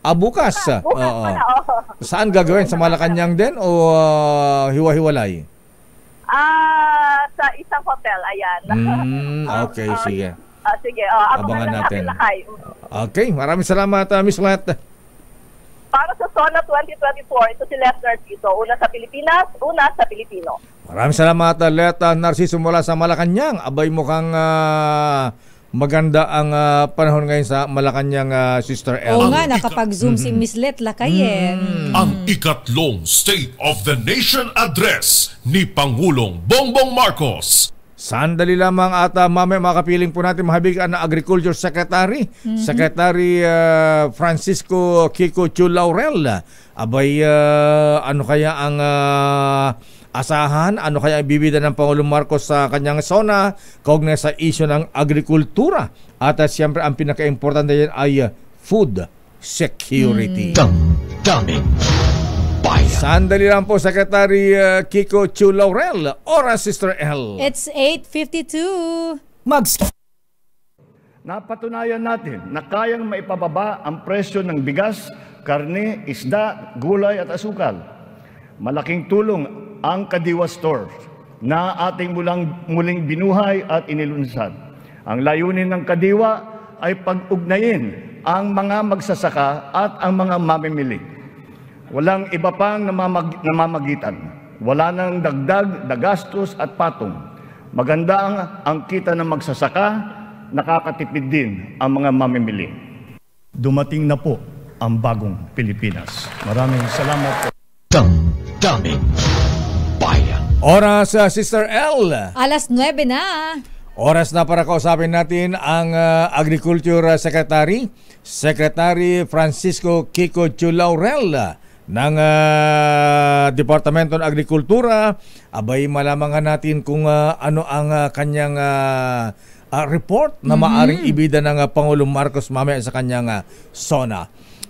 S2: Bukas.
S11: Bukas pala,
S2: Saan gagawin? Sa Malacanang din o hiwa-hiwalay?
S11: Sa isang hotel, ayan.
S2: Okay, sige.
S11: Sige,
S2: abangan natin. Okay, maraming salamat, Miss Let.
S11: Para sa SONA 2024, ito si Let Narciso. Una sa Pilipinas, una sa Pilipino.
S2: Maraming salamat, Let Narciso mula sa Malacanang. Abay, mukhang maganda ang panahon ngayon sa Malacanang, Sister El.
S7: Oo nga, nakapag-zoom si Miss Let Lakay.
S3: Ang ikatlong State of the Nation Address ni Pangulong Bongbong Marcos.
S2: Sandali lamang at mamaya makapiling po natin mahabigan na Agriculture Secretary, Secretary Francisco Kiko Chu Laurel. Abay, ano kaya ang asahan, ano kaya ibibida ng Pangulong Marcos sa kanyang SONA kaugnay sa issue ng agrikultura? At siyempre ang pinaka-importante yan ay food security.
S1: Damdamin bayan.
S2: Sandali lang po, Secretary Kiko Chu Laurel. Oras, Sister L.
S7: It's 8:52.
S4: Napatunayan natin na kayang maipababa ang presyo ng bigas, karne, isda, gulay at asukal. Malaking tulong ang Kadiwa Store na ating muling binuhay at inilunsad. Ang layunin ng Kadiwa ay pag-ugnayin ang mga magsasaka at ang mga mamimili. Walang iba pang namamagitan. Wala nang dagdag, dagastos at patong. Maganda ang kita ng magsasaka, nakakatipid din ang mga mamimili. Dumating na po ang bagong Pilipinas. Maraming salamat po.
S1: Damdamin bayan.
S2: Oras, Sister L.
S7: 9:00 na.
S2: Oras na para kausapin natin ang Agriculture Secretary, Secretary Francisco Kiko Chu Laurel ng Departamento ng Agrikultura. Abay, malamangan natin kung ano ang kanyang report na maaring ibida ng Pangulong Marcos mamaya sa kanyang SONA.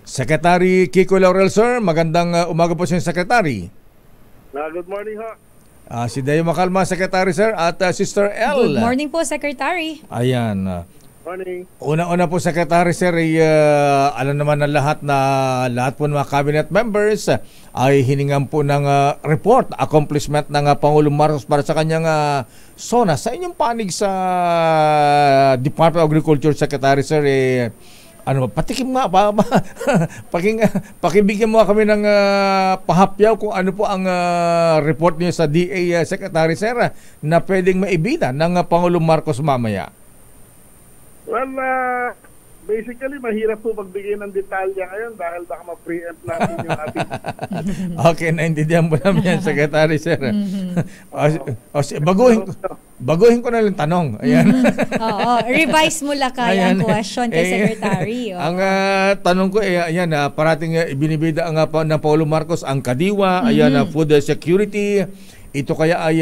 S2: Secretary Kiko Laurel, sir, magandang umaga po sa Secretary.
S10: Good morning, ho.
S2: Si Dayo Macalma, Secretary, sir, at Sister L.
S7: Good morning po, Secretary.
S2: Ayan.
S10: Morning.
S2: Una-una po, Secretary, sir, alam naman ng lahat po ng mga cabinet members ay hiningan po ng report, accomplishment ng Pangulong Marcos para sa kanyang SONA. Sa inyong panig sa Department of Agriculture, Secretary, sir, patikim nga, pakibigyan mo kami ng pahapyaw kung ano po ang report niyo sa DA, Secretary, sir, na pwedeng maibida ng Pangulong Marcos mamaya.
S10: Well, basically, mahirap po magbigay ng detalya ngayon dahil baka ma-preempt natin yung ating...
S2: Okay, naintindihan po namin yan, Secretary, sir. Baguhin ko na lang tanong. Ayan.
S7: Oo, revise mo Lakay ang question kay Secretary.
S2: Ang tanong ko, ayan, parating ibinibida ng Pangulong Marcos ang Kadiwa, ayan, food security. Ito kaya ay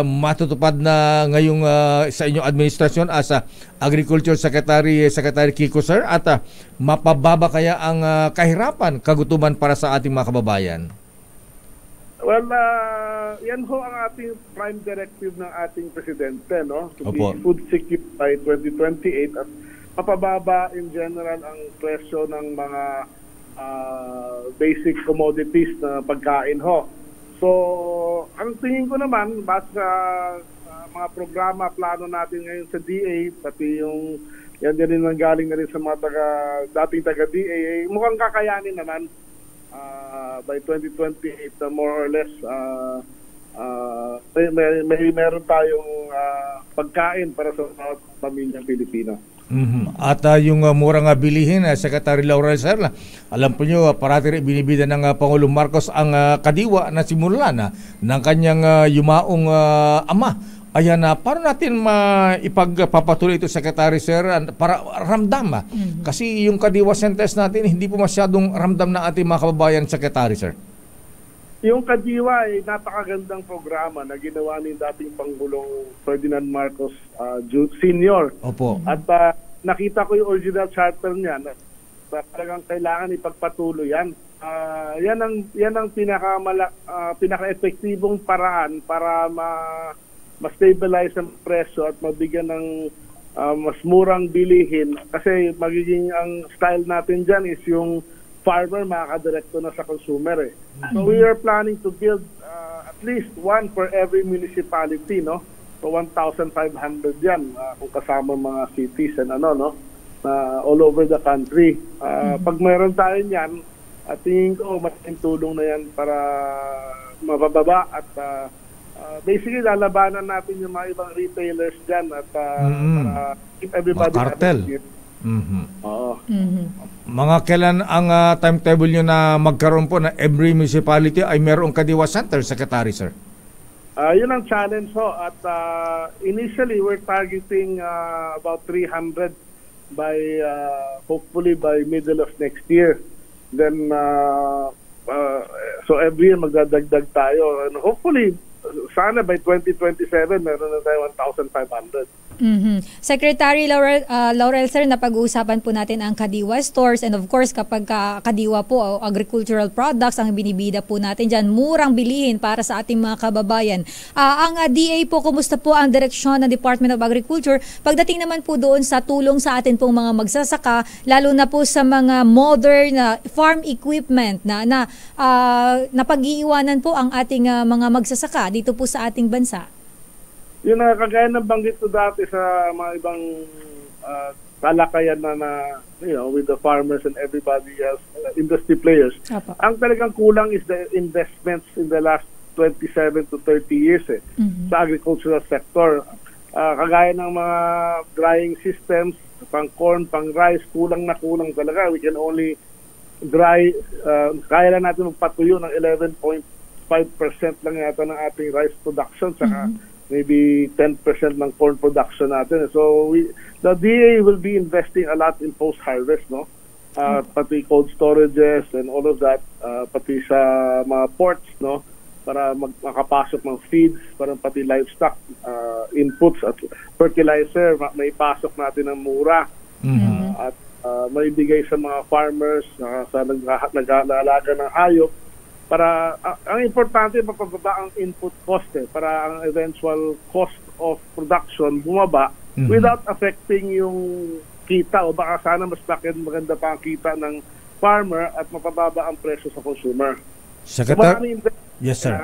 S2: matutupad na ngayong sa inyong administrasyon as Agriculture Secretary, Secretary Kiko, sir, at mapababa kaya ang kahirapan, kagutuman para sa ating mga kababayan?
S10: Well, yan ho ang ating prime directive ng ating presidente, no? To be food secure by 2028 at mapababa in general ang presyo ng mga basic commodities na pagkain ho. So, ang tingin ko naman, basta mga programa, plano natin ngayon sa DA, pati yung yan din ang galing na rin sa mga dating taga-DA, mukhang kakayanin naman by 2028, more or less, meron tayong pagkain para sa pamilyang Pilipino.
S2: At yung murang bilihin, Secretary Laurel, sir, alam po nyo, parati rin binibida ng Pangulong Marcos ang Kadiwa na simulan ng kanyang yumaong ama. Ayan, paano natin ipagpapatuloy ito, Secretary, sir, para ramdam? Kasi yung Kadiwa sentence natin, hindi po masyadong ramdam na ating mga kababayan, Secretary, sir.
S10: Yung Kadiwa ay napakagandang programa na ginawa ni dating Pangulong Ferdinand Marcos Sr.
S2: Opo.
S10: At nakita ko yung original charter niya na talagang kailangan ipagpatuloy yan. Yan ang pinaka-epektibong paraan para ma-stabilize ang presyo at mabigyan ng mas murang bilihin. Kasi magiging ang style natin dyan is yung farmer makakadirekto na sa consumer eh. So we are planning to build at least one for every municipality, no? So 1,500 yan kung kasama mga cities and all over the country. Pag mayroon tayo niyan, tingin ko malaking tulong na yan para mabababa at
S12: basically lalabanan natin yung mga ibang retailers dyan at para keep everybody
S2: mga cartel.
S12: Oo.
S2: Mga kailan ang timetable nyo na magkaroon po na every municipality ay mayroong Kadiwa Center, Secretary, sir?
S12: Yun ang challenge ho. At initially, we're targeting about 300 by hopefully by middle of next year. Then, so every year magdadagdag tayo. And hopefully, sana by 2027, meron na tayo 1,500.
S7: Secretary Laurel, sir, napag-uusapan po natin ang Kadiwa stores and of course kapag Kadiwa po o agricultural products ang binibida po natin dyan, murang bilihin para sa ating mga kababayan. Ang DA po, kumusta po ang direksyon ng Department of Agriculture pagdating naman po doon sa tulong sa atin pong mga magsasaka, lalo na po sa mga modern farm equipment na napag-iiwanan po ang ating mga magsasaka dito po sa ating bansa?
S12: Yun na kagaya ng banggit ko dati sa mga ibang talakayan na with the farmers and everybody else, industry players. Ang talagang kulang is the investments in the last 27 to 30 years sa agricultural sector. Kagaya ng mga drying systems, pang corn, pang rice, kulang na kulang talaga. We can only dry, kaya lang natin magpatuyo ng 11.5% lang yata ng ating rice production, saka maybe 10% ng corn production natin. So the DA will be investing a lot in post-harvest, no? Pati cold storages and all of that, pati sa mga ports, no? Para makapasok ng feeds, para pati livestock inputs at fertilizer, may pasok natin ng mura. At may bigay sa mga farmers, sa nag-aalaga ng hayop, para ang importante mapababa ang input cost para ang eventual cost of production bumaba without affecting yung kita, o baka sana mas maganda pa ang kita ng farmer at mapababa ang presyo sa consumer.
S2: Secretary, yes sir.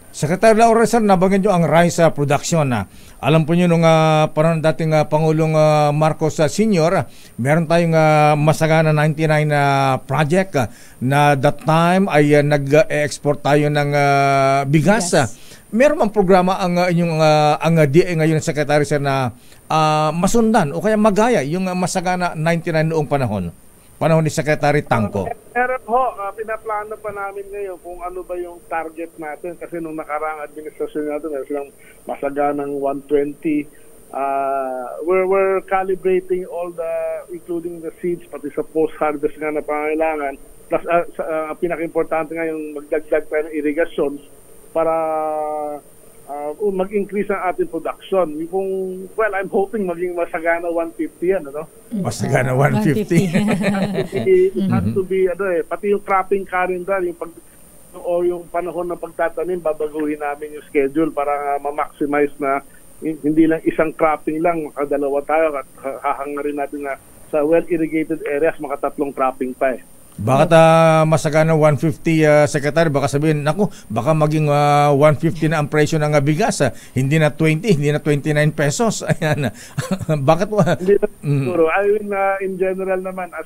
S2: Secretary Laurel, sir, nabanggit nyo ang rice production na. Alam po nyo nung parang dating Pangulong Marcos Sr., meron tayong Masagana 99 project na that time ay nag-export tayo ng bigas. Yes. Meron bang programa ang inyong ang DA ngayon, Secretary, sir, na masundan o kaya magaya yung Masagana 99 noong panahon ni Secretary Tangco?
S12: Meron ho, pinaplano pa namin ngayon kung ano ba yung target natin kasi nung nakaraang administrasyon natin, meron silang masaganang 120. We're calibrating all including the seeds, pati sa post-harvest nga na pangailangan. Plus, pinaka-importante nga yung magdagdag tayo ng irrigation para mag-increase ang ating production. I'm hoping maging masagana 150 yan, ano?
S2: Masagana 150.
S12: It has to be, pati yung cropping calendar, yung panahon ng pagtatanim, babaguhin namin yung schedule para ma-maximize na hindi lang isang cropping lang, makadalawa tayo at hahangarin natin na sa well-irrigated areas, makatatlong cropping pa
S2: Bakit masagana 150, Secretary? Baka sabihin, naku, baka maging 150 na ang presyo ng bigas. Hindi na 20, hindi na 29 pesos. Ayan. Bakit?
S12: Hindi na siguro. I mean, in general naman, as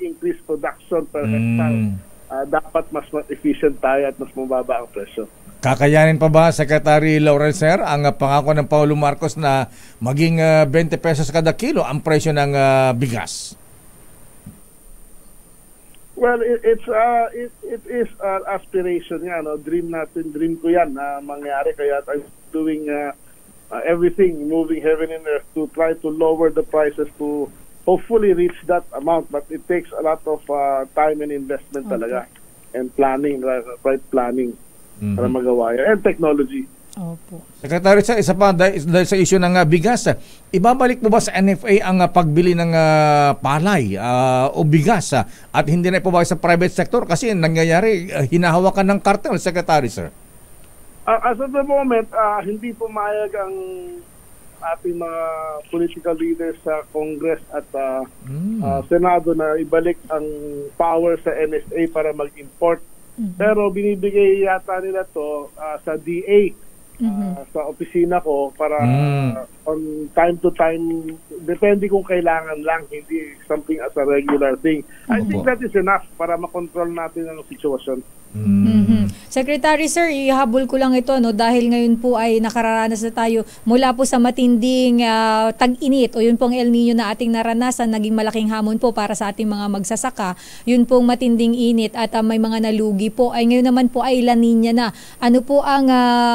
S12: increased production per hectare, dapat mas efficient tayo at mas mababa ang presyo.
S2: Kakayanin pa ba, Secretary Laurel, sir, ang pangako ng Paulo Marcos na maging 20 pesos kada kilo ang presyo ng bigas?
S12: Well, it is aspiration nga, no? Dream ko yan na mangyari, kaya I'm doing everything, moving heaven and earth to try to lower the prices to hopefully reach that amount, but it takes a lot of time and investment talaga, and planning, right planning para magawa yan, and technology.
S7: Opo.
S2: Secretary, sir, isa pa dahil sa issue ng bigas, ibabalik mo ba sa NFA ang pagbili ng palay o bigas at hindi na ipabalik sa private sector kasi nangyayari hinahawakan ng cartel, Secretary, sir?
S12: As of the moment, hindi pumayag ang ating mga political leaders sa Congress at Senado na ibalik ang power sa NFA para mag-import. Pero binibigay yata nila to sa DA, sa opisina ko para on time to time, depende kung kailangan lang, hindi something as a regular thing. I think that is enough para makontrol natin ang sitwasyon.
S7: Secretary Sir, ihabol ko lang ito dahil ngayon po ay nakararanas na tayo mula po sa matinding tag-init o yun pong El Nino na ating naranasan, naging malaking hamon po para sa ating mga magsasaka. Yun pong matinding init at may mga nalugi po. Ay ngayon naman po ay La Nina na. Ano po ang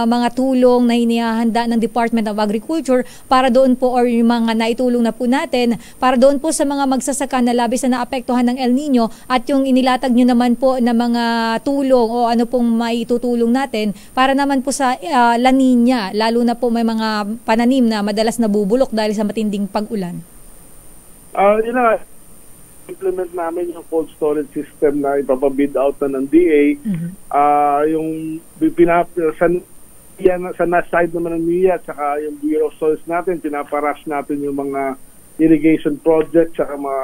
S7: mga tulong na inihahanda ng Department of Agriculture para doon po or yung mga naitulong na po natin para doon po sa mga magsasaka na labis na naapektuhan ng El Nino at yung inilatag nyo naman po na mga tulong o ano pong maitutulong natin para naman po sa La Nina, lalo na po may mga pananim na madalas nabubulok dahil sa matinding pag-ulan?
S12: Implement namin yung cold storage system na ipapabid out na ng DA. Yung sa side naman ng NIA at saka yung Bureau of Soils natin, pinaparash natin yung mga irrigation project saka mga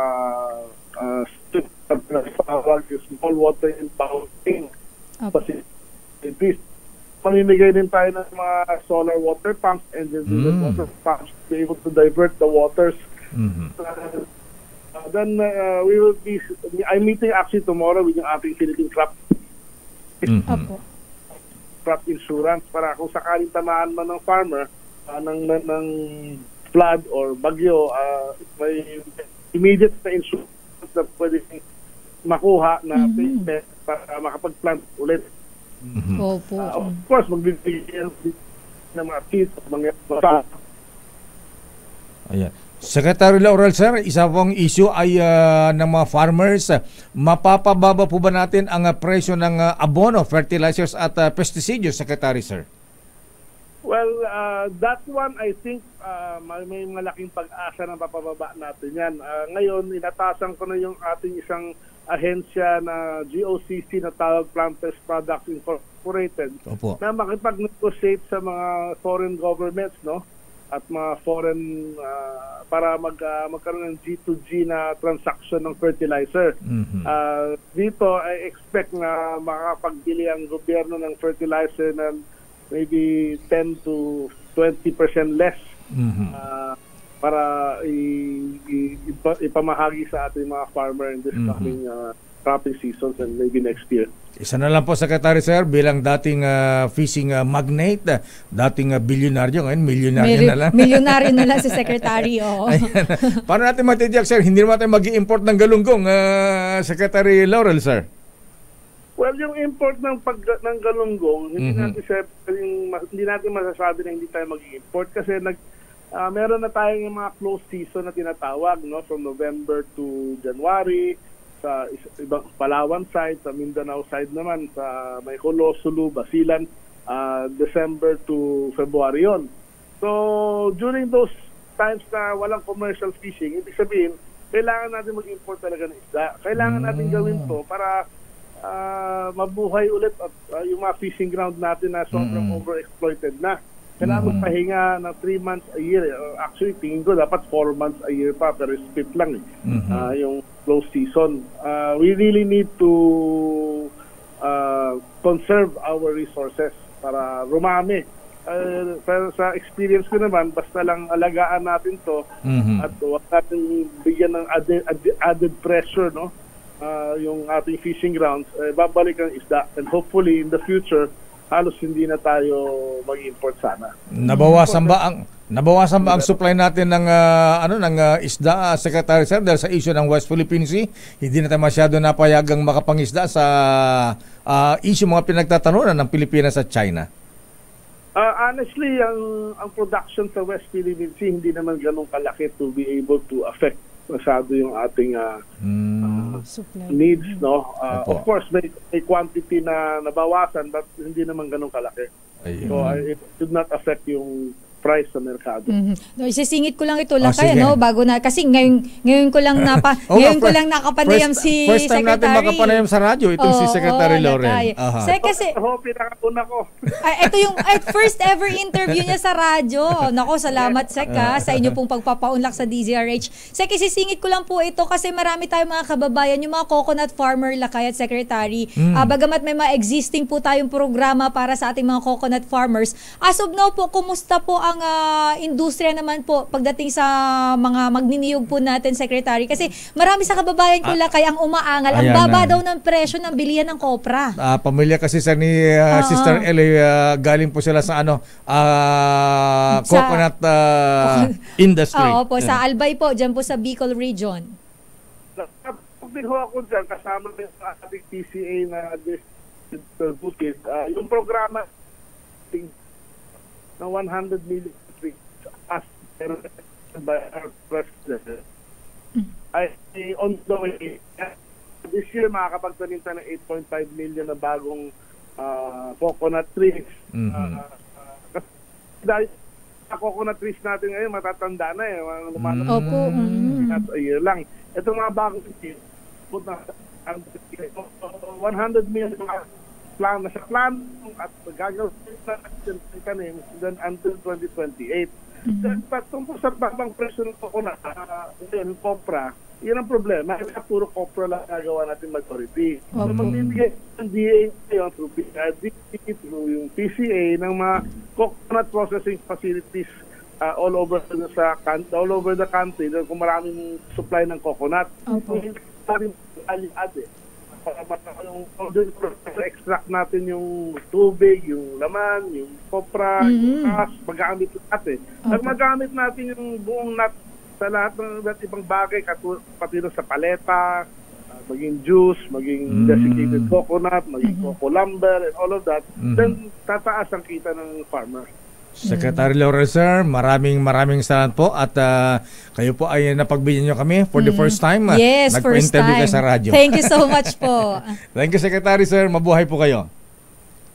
S12: small water impounding facilities. Mamimigay din tayo ng mga solar water pumps and then water pumps to be able to divert the waters. Then we will be, I'm meeting actually tomorrow with yung ating Philippine crop insurance para kung sakaling tamaan man ng farmer ng flood or bagyo, may immediate na insurance na pwede makuha na payment para makapag-plant ulit. Of course, magbibigyan ng mga kits, mga
S2: Ayan. Secretary Laurel, sir, isa pong issue ay ng mga farmers. Mapapababa po ba natin ang presyo ng abono, fertilizers at pesticides, Secretary, sir?
S12: Well, that one, I think, may malaking pag-asa na mapapababa natin yan. Ngayon, inatasan ko na yung ating isang ahensya na GOCC na tawag Planters Products Incorporated na makipag-negotiate sa mga foreign governments, no? At mga foreign para magkaroon ng G2G na transaction ng fertilizer. Dito, I expect na makapagbili ang gobyerno ng fertilizer na maybe 10 to 20% less para ipamahagi sa ating mga farmer in this coming cropping seasons and maybe next year.
S2: Isa na lang po, Secretary Sir, bilang dating fishing magnate, dating bilyonaryo, ngayon milyonaryo na lang.
S7: Milyonaryo na lang si Secretary.
S2: Paano natin matitiyak, sir? Hindi naman tayo mag-i-import ng galunggong, Secretary Laurel, sir?
S12: Well, yung import ng galunggong, hindi natin masasabi na hindi tayo mag-i-import kasi meron na tayong mga closed season na tinatawag, no, from November to January sa ibang Palawan side, sa Mindanao side naman, sa Maycolo, Sulu, Basilan, December to February yon. So, during those times na walang commercial fishing, ibig sabihin, kailangan natin mag-import talaga ng isda. Kailangan natin gawin to para mabuhay ulit at yung mga fishing ground natin na sobrang overexploited na. Kailangan magpahinga ng 3 months a year. Actually, tingin ko dapat 4 months a year pa, pero split lang yung close season. We really need to conserve our resources para rumami. Pero sa experience ko naman, basta lang alagaan natin to at huwag natin bigyan ng added pressure, no? Yung ating fishing grounds, babalik ang isda. And hopefully, in the future, halos hindi na tayo mag-import sana.
S2: Nabawasan ba ang supply natin ng isda, Secretary Sir, dahil sa issue ng West Philippine Sea? Hindi na tayo masyado napayagang makapangisda sa issue mga pinagtatanunan ng Pilipinas at China.
S12: Honestly, ang production sa West Philippine Sea hindi naman ganun kalaki to be able to affect masyado yung ating needs, no? Of course, may quantity na nabawasan but hindi naman ganun kalaki. So, it should not affect yung price sa merkado.
S7: Isisingit ko lang ito lang kaya, no, bago na kasi ngayon ko lang nakapanayam si Secretary.
S2: First time natin makapanayam sa radyo itong si Secretary Laurel.
S12: Kasi pinakauna ko.
S7: Ito yung first ever interview niya sa radyo. Nako, salamat Sek sa inyo pong pagpapaunlak sa DZRH. Sek, isisingit ko lang po ito kasi marami tayong mga kababayan, yung mga coconut farmer lakay at Secretary. Bagamat may mga existing po tayong programa para sa ating mga coconut farmers. As of now po, kumusta po ang mga industriya naman po pagdating sa mga magniniyog po natin, Secretary? Kasi marami sa kababayan ko lakay ang umaangal. Ang baba daw ng presyo ng bilihan ng kopra.
S2: Pamilya kasi sa ni Sister Ellie, galing po sila sa coconut industry.
S7: Oo po, sa Albay po, dyan po sa Bicol region.
S12: Pagdin ho ako dyan, kasama rin sa ating TCA na Bukid, yung programa na 100 million as by our president ay on the way. This year makakapagtanim tayo ng 8.5 million na bagong coconut trees. Dahil sa coconut trees natin ngayon matatanda na
S7: Opo.
S12: A year lang. Ito mga bagong trees, 100 million plan na sa plan at gagawin natin tanim then until 2028. Tungkol sa babang presyo ng coconut, kopra, yun ang problema. Puro kopra lang gagawa natin majority. So, magbibigay ng DA yun through PRD, through yung PCA ng mga coconut processing facilities all over the country kung maraming supply ng coconut. Hindi natin extract natin yung tubig, yung laman, yung kopra, yung gas, magamit natin. At magamit natin yung buong nut sa lahat ng ibang bagay, pati sa paleta, maging juice, maging desiccated coconut, maging coco lumber, and all of that, then tataas ang kita ng farmer.
S2: Secretary Laurel, sir, maraming salamat po at kayo po ay napagbigyan nyo kami for the first time.
S7: Yes, first time.
S2: Kayo sa radyo.
S7: Thank you so much po.
S2: Thank you, Secretary, sir. Mabuhay po kayo.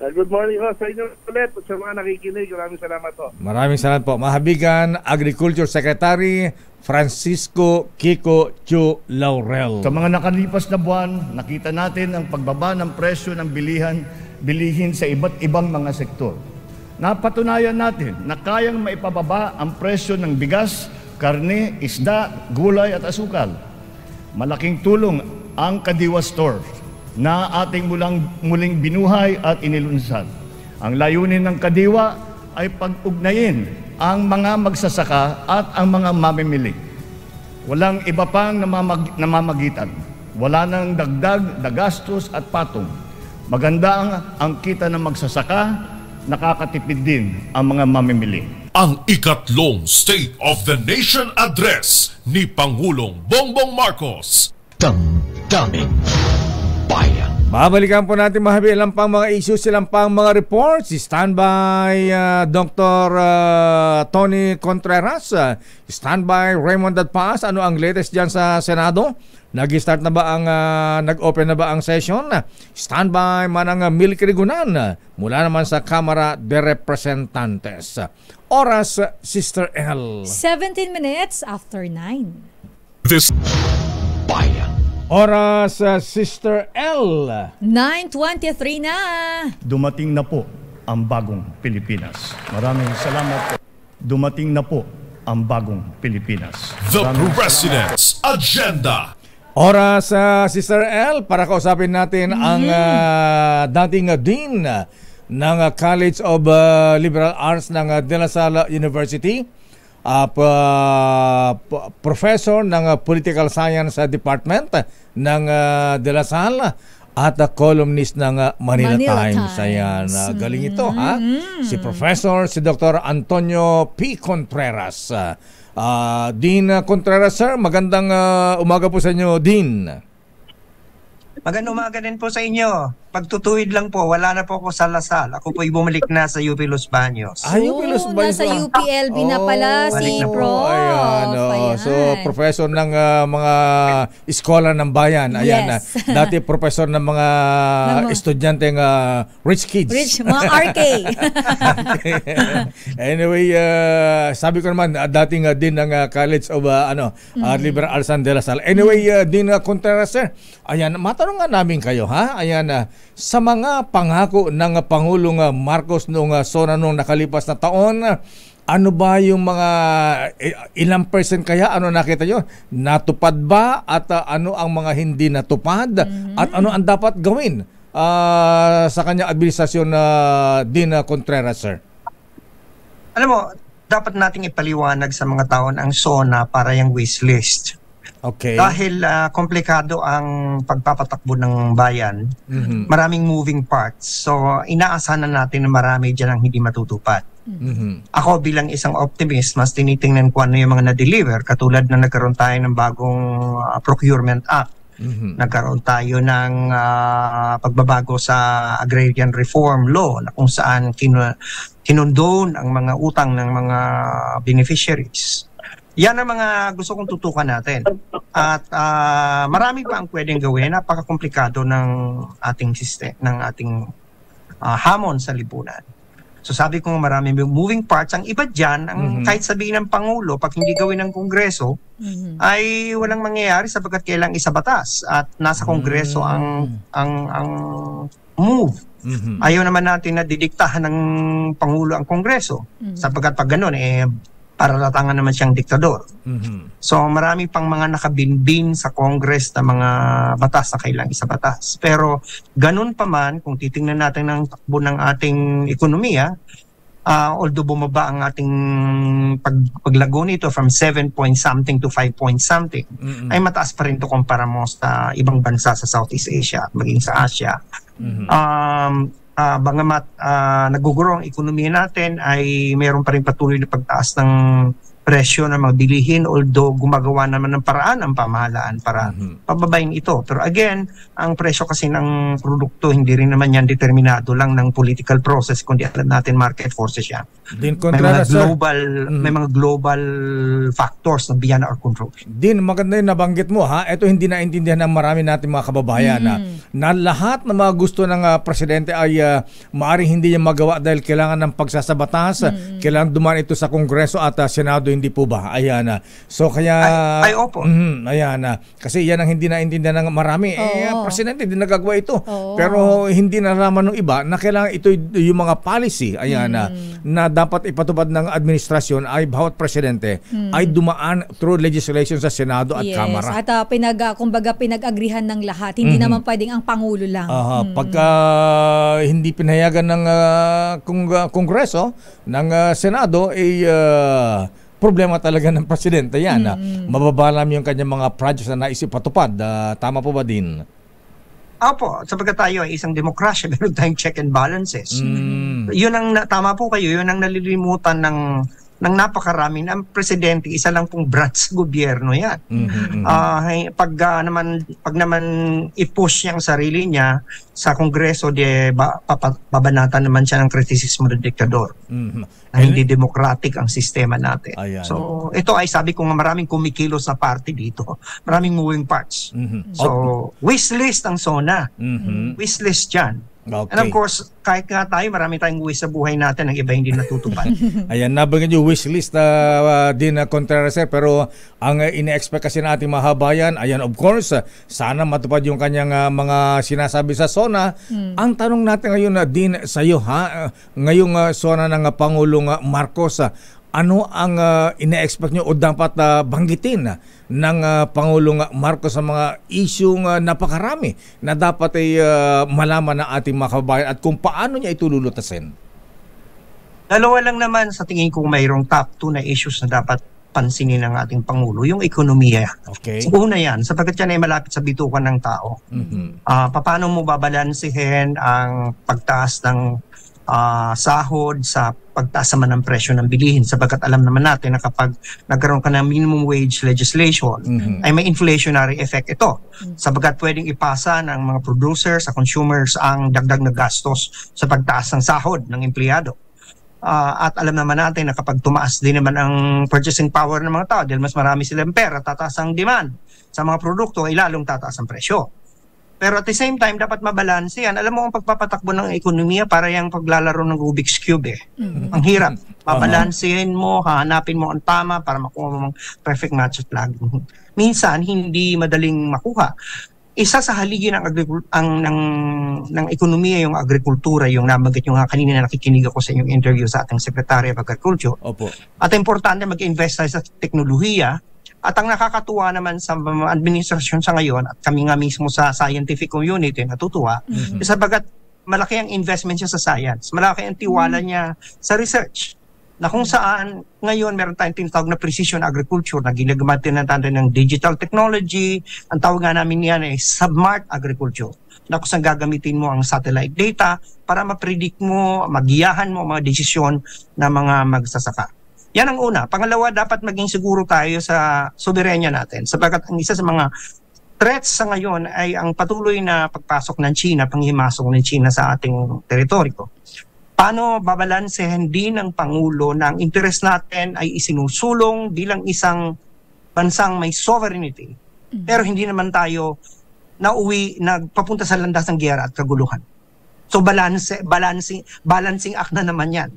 S12: Good morning sa inyo ulit at sa mga nakikinig. Maraming salamat po.
S2: Maraming salamat po. Mahabigan Agriculture Secretary Francisco Kiko Chu Laurel.
S4: Sa mga nakalipas na buwan, nakita natin ang pagbaba ng presyo ng bilihin sa iba't ibang mga sektor. Napatunayan natin na kayang maipababa ang presyo ng bigas, karne, isda, gulay at asukal. Malaking tulong ang Kadiwa Store na ating muling binuhay at inilunsad. Ang layunin ng Kadiwa ay pag-ugnayin ang mga magsasaka at ang mga mamimili. Walang iba pang namamagitan. Wala nang dagdag, dagastos at patong. Maganda ang kita ng magsasaka, nakakatipid din ang mga mamimili.
S3: Ang ikatlong State of the Nation Address ni Pangulong Bongbong Marcos.
S1: Damdamin Bayan.
S2: Babalikan po natin ilang pang mga issues, ilang pang mga reports. Standby Dr. Tony Contreras. Standby Raymond Dadpaas. Ano ang latest dyan sa Senado? Nag-start na ba nag-open na ba ang session? Standby man ang Milky Rigunan mula naman sa Kamara de Representantes. Oras, Sister L.
S7: 17 minutes after 9.
S3: This
S1: Bayan.
S2: Oras, Sister L.
S7: 9:23 na.
S4: Dumating na po ang bagong Pilipinas. Maraming salamat po. Dumating na po ang bagong Pilipinas.
S3: The President's Agenda.
S2: Oras, Sister L, para kausapin natin ang dating Dean ng College of Liberal Arts ng De La Salle University, Professor ng Political Science Department ng De La Salle at columnist ng Manila Times. Ayan, galing ito, ha? Si Dr. Antonio P. Contreras. Dean Contreras, sir, magandang umaga po sa inyo, Dean.
S13: Magandang umaga din po sa inyo. Pagtutuwid lang po, wala na po ako sa Lasal. Ako po bumalik na sa UP Los Baños.
S2: UP Los Baños.
S7: Nasa UPLB na pala si Prof.
S2: Ayan, so, professor ng mga iskola ng bayan. Ayan,
S7: yes.
S2: Dati professor ng mga estudyante ng rich kids.
S7: Mga RK.
S2: Anyway, sabi ko naman, dating din ng College of Liberal Arts De La Salle. Anyway, Dean Contreras, sir, ayan, matanong nga namin kayo, ha? Ayan, sa mga pangako ng Pangulong Marcos noong nakalipas na taon, ano ba yung mga ilang percent kaya nakita nyo? Natupad ba at ano ang mga hindi natupad at ano ang dapat gawin sa kanyang administrasyon Dean Contreras, sir?
S13: Alam mo, dapat nating ipaliwanag sa mga tao ang SONA para yung wishlist.
S2: Okay.
S13: Dahil komplikado ang pagpapatakbo ng bayan, maraming moving parts. So, inaasahan na natin na marami dyan ang hindi matutupad. Ako bilang isang optimist, mas tinitingnan ko ano yung mga na-deliver. Katulad na nagkaroon tayo ng bagong Procurement Act. Nagkaroon tayo ng pagbabago sa Agrarian Reform Law na kung saan kinondone ang mga utang ng mga beneficiaries. Yan ang mga gusto kong tutukan natin. At marami pa ang pwedeng gawin. Napaka-komplikado ng ating system, ng ating hamon sa lipunan. So sabi ko marami moving parts. Ang iba dyan, kahit sabihin ng Pangulo, pag hindi gawin ng Kongreso, ay walang mangyayari sapagkat kailang isa batas. At nasa Kongreso ang move. Ayaw naman natin na didiktahan ng Pangulo ang Kongreso. Sapagkat pag ganun, paralatangan naman siyang diktador. So marami pang mga nakabinbin sa Congress na mga batas na kailang isa batas. Pero ganun pa man, kung titingnan natin ang takbo ng ating ekonomiya, although bumaba ang ating paglago nito from 7 point something to 5 point something, ay mataas pa rin ito kumpara mo sa ibang bansa sa Southeast Asia, maging sa Asia. Bangamat naguguro ang ekonomiya natin ay mayroon pa rin patuloy na pagtaas ng presyo ng mga bilihin, although gumagawa naman ng paraan ang pamahalaan para pababain ito. Pero again, ang presyo kasi ng produkto hindi rin naman yan determinado lang ng political process, kundi alam natin market forces yan. May mga global factors na beyond our control.
S2: Din, maganda yung nabanggit mo ha. Ito hindi naintindihan ng marami natin mga kababayan na lahat ng mga gusto ng presidente ay maaaring hindi niya magawa dahil kailangan ng pagsasabatas, kailangan dumaan ito sa Kongreso at Senado, hindi po ba? Ayan na. So kaya
S13: opo.
S2: Ayan na. Kasi yan ang hindi naintindihan ng marami. Presidente hindi nagagawa ito. Pero hindi nalaman ng iba na kailangan ito yung mga policy na dapat ipatupad ng administrasyon ay bawat presidente ay dumaan through legislation sa Senado at Kamara.
S7: At kumbaga pinag-agrihan ng lahat. Hindi naman pwedeng ang Pangulo lang.
S2: Pagka hindi pinayagan ng Kongreso, ng Senado, problema talaga ng presidente yan. Mababalam yung kanyang mga projects na naisipatupad. Tama po ba din?
S13: Opo, sapagkat tayo ay isang demokrasya, meron tayong check and balances. Yun ang, tama po kayo, yun ang nalilimutan ng napakarami ng presidente, isa lang pong branch sa gobyerno yan. Pag naman i-push niya ang sarili niya sa Kongreso, babanatan naman siya ng kritisismo ng diktador. Hindi democratic ang sistema natin. So ito ay sabi ko nga maraming kumikilos na party dito. Maraming moving parts. So wishlist ang SONA. Wishlist yan. Okay. And of course, kahit nga tayo, marami tayong wish sa buhay natin, ang iba hindi natutupad.
S2: Ayan, nabanggit yung wishlist din na Contreras, pero ang ine-expect kasi natin mahabayan, ayan, of course, sana matupad yung kanyang mga sinasabi sa SONA. Ang tanong natin ngayon din sa iyo, ngayong SONA ng Pangulong Marcos, ano ang ine-expect nyo o dapat banggitin ng Pangulong Marcos sa mga isyong napakarami na dapat ay malaman ng ating mga kababayan at kung paano niya ito lulutasin?
S13: Dalawa lang naman sa tingin ko mayroong top 2 na issues na dapat pansinin ng ating Pangulo, yung ekonomiya.
S2: Okay.
S13: So, una yan, sapagkat yan ay malapit sa bitukan ng tao. Paano mo babalansihin ang pagtaas ng sahod sa pagtaas naman ng presyo ng bilihin, sapagkat alam naman natin na kapag nagkaroon ka ng minimum wage legislation ay may inflationary effect ito, sapagkat pwedeng ipasa ng mga producers sa consumers ang dagdag na gastos sa pagtaas ng sahod ng empleyado. At alam naman natin na kapag tumaas din naman ang purchasing power ng mga tao dahil mas marami silang pera, tataas ang demand sa mga produkto, ay lalong tataas ang presyo. Pero at the same time, dapat mabalanse yan. Alam mo, ang pagpapatakbo ng ekonomiya para yung paglalaro ng Rubik's Cube. Ang hirap. Babalansehin mo, hahanapin mo ang tama para makuha mo ang perfect match at lag. Minsan, hindi madaling makuha. Isa sa haligi ng ekonomiya, yung agrikultura, yung nabanggit yung kanina na nakikinig ako sa inyong interview sa ating Secretary of Agriculture.
S2: Opo.
S13: At importante mag-invest sa teknolohiya. At ang nakakatuwa naman sa administrasyon sa ngayon, at kami nga mismo sa scientific community natutuwa, sabagat malaki ang investment niya sa science, malaki ang tiwala niya sa research. na kung saan ngayon meron tayong tinatawag na precision agriculture na ginagamit natin ng digital technology. Ang tawag nga namin yan ay smart agriculture, na kung saan gagamitin mo ang satellite data para ma-predict mo, magiyahan mo mga desisyon ng mga magsasaka. Yan ang una. Pangalawa, dapat maging siguro tayo sa soberenya natin, sapagkat ang isa sa mga threats sa ngayon ay ang patuloy na pagpasok ng China, panghimasok ng China sa ating teritoryo. Paano babalansehin din ng Pangulo na ang interes natin ay isinusulong bilang isang bansang may sovereignty, pero hindi naman tayo nagpapunta sa landas ng giyera at kaguluhan. So balancing act na naman yan.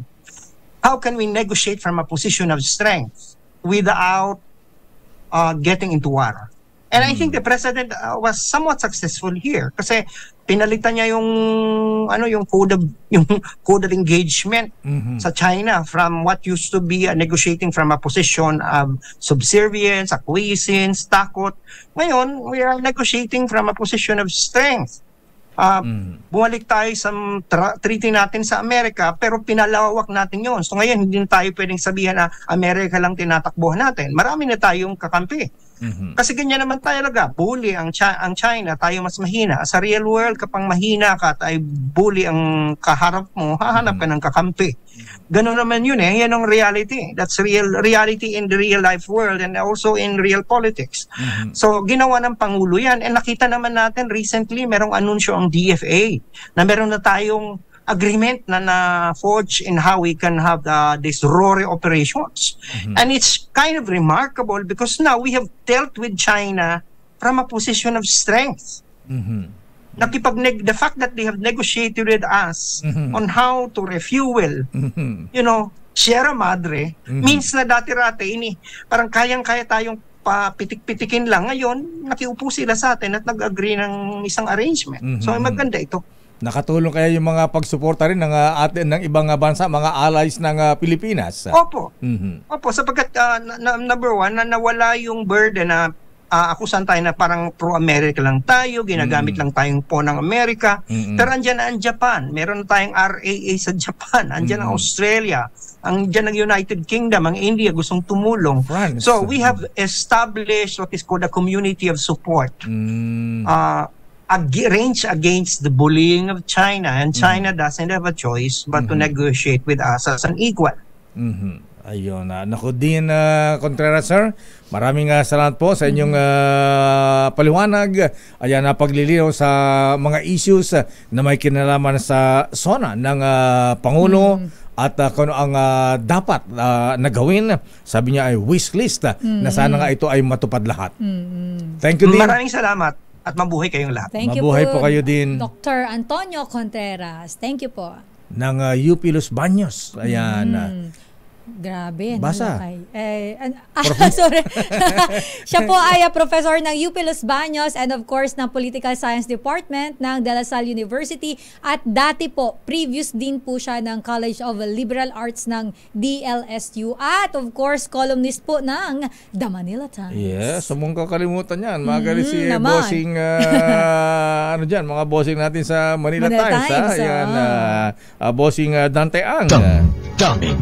S13: How can we negotiate from a position of strength without getting into war? And I think the president was somewhat successful here kasi pinalitan niya yung code of engagement sa China from what used to be negotiating from a position of subservience, acquiescence, takot. Ngayon, we are negotiating from a position of strength. Bumalik tayo sa treaty natin sa Amerika, pero pinalawak natin yon. So ngayon, hindi na tayo pwedeng sabihan na Amerika lang tinatakbuhan natin. Marami na tayong kakampi. Kasi ganyan naman tayo talaga. Bully ang China, tayo mas mahina. Sa real world, kapag mahina ka at ay bully ang kaharap mo, hahanap ka ng kakampi. Ganun naman yun eh. Yan ang reality. That's reality in the real life world and also in real politics. So ginawa ng Pangulo yan. And nakita naman natin recently, merong anunsyo ang DFA na meron na tayong agreement na na-forge in how we can have these RORE operations. And it's kind of remarkable because now we have dealt with China from a position of strength. The fact that they have negotiated with us on how to refuel, Sierra Madre, means na dati-rati, parang kayang-kaya tayong papitik-pitikin lang. Ngayon, nakiupo sila sa atin at nag-agree ng isang arrangement. So, maganda ito.
S2: Nakatulong kaya yung mga pagsuporta rin ng ibang bansa, mga allies ng Pilipinas?
S13: Opo. Opo, sapagkat number one, na nawala yung burden na akusan tayo na parang pro-America lang tayo, ginagamit lang tayong po ng Amerika. Pero andyan na ang Japan, meron tayong RAA sa Japan, andyan ang Australia, andyan ang United Kingdom, ang India gustong tumulong.
S2: France.
S13: So we have established what is called a community of support. Range against the bullying of China, and China doesn't have a choice but to negotiate with us as an equal.
S2: Ayun, naku din Contreras, sir. Maraming salamat po sa inyong paliwanag. Ayan, paglilinaw sa mga issues na may kinalaman sa SONA ng Pangulo at kung ang dapat na gawin. Sabi niya ay wish list na sana nga ito ay matupad lahat. Thank you din.
S13: Maraming salamat. At mabuhay kayong lahat.
S7: Thank you
S2: mabuhay
S7: po
S2: kayo din.
S7: Dr. Antonio Contreras. Thank you po.
S2: Ng UP Los Baños. Ayan.
S7: Grabe.
S2: Basa.
S7: Sorry. Siya po ay professor ng UP Los Baños and of course ng Political Science Department ng De La Salle University at dati po, previous din po siya ng College of Liberal Arts ng DLSU at of course columnist po ng The Manila Times.
S2: Yes, mong kakalimutan yan. Magaling si bossing, mga bossing natin sa Manila Times. Ayan, bossing Dante Ang.
S1: Daming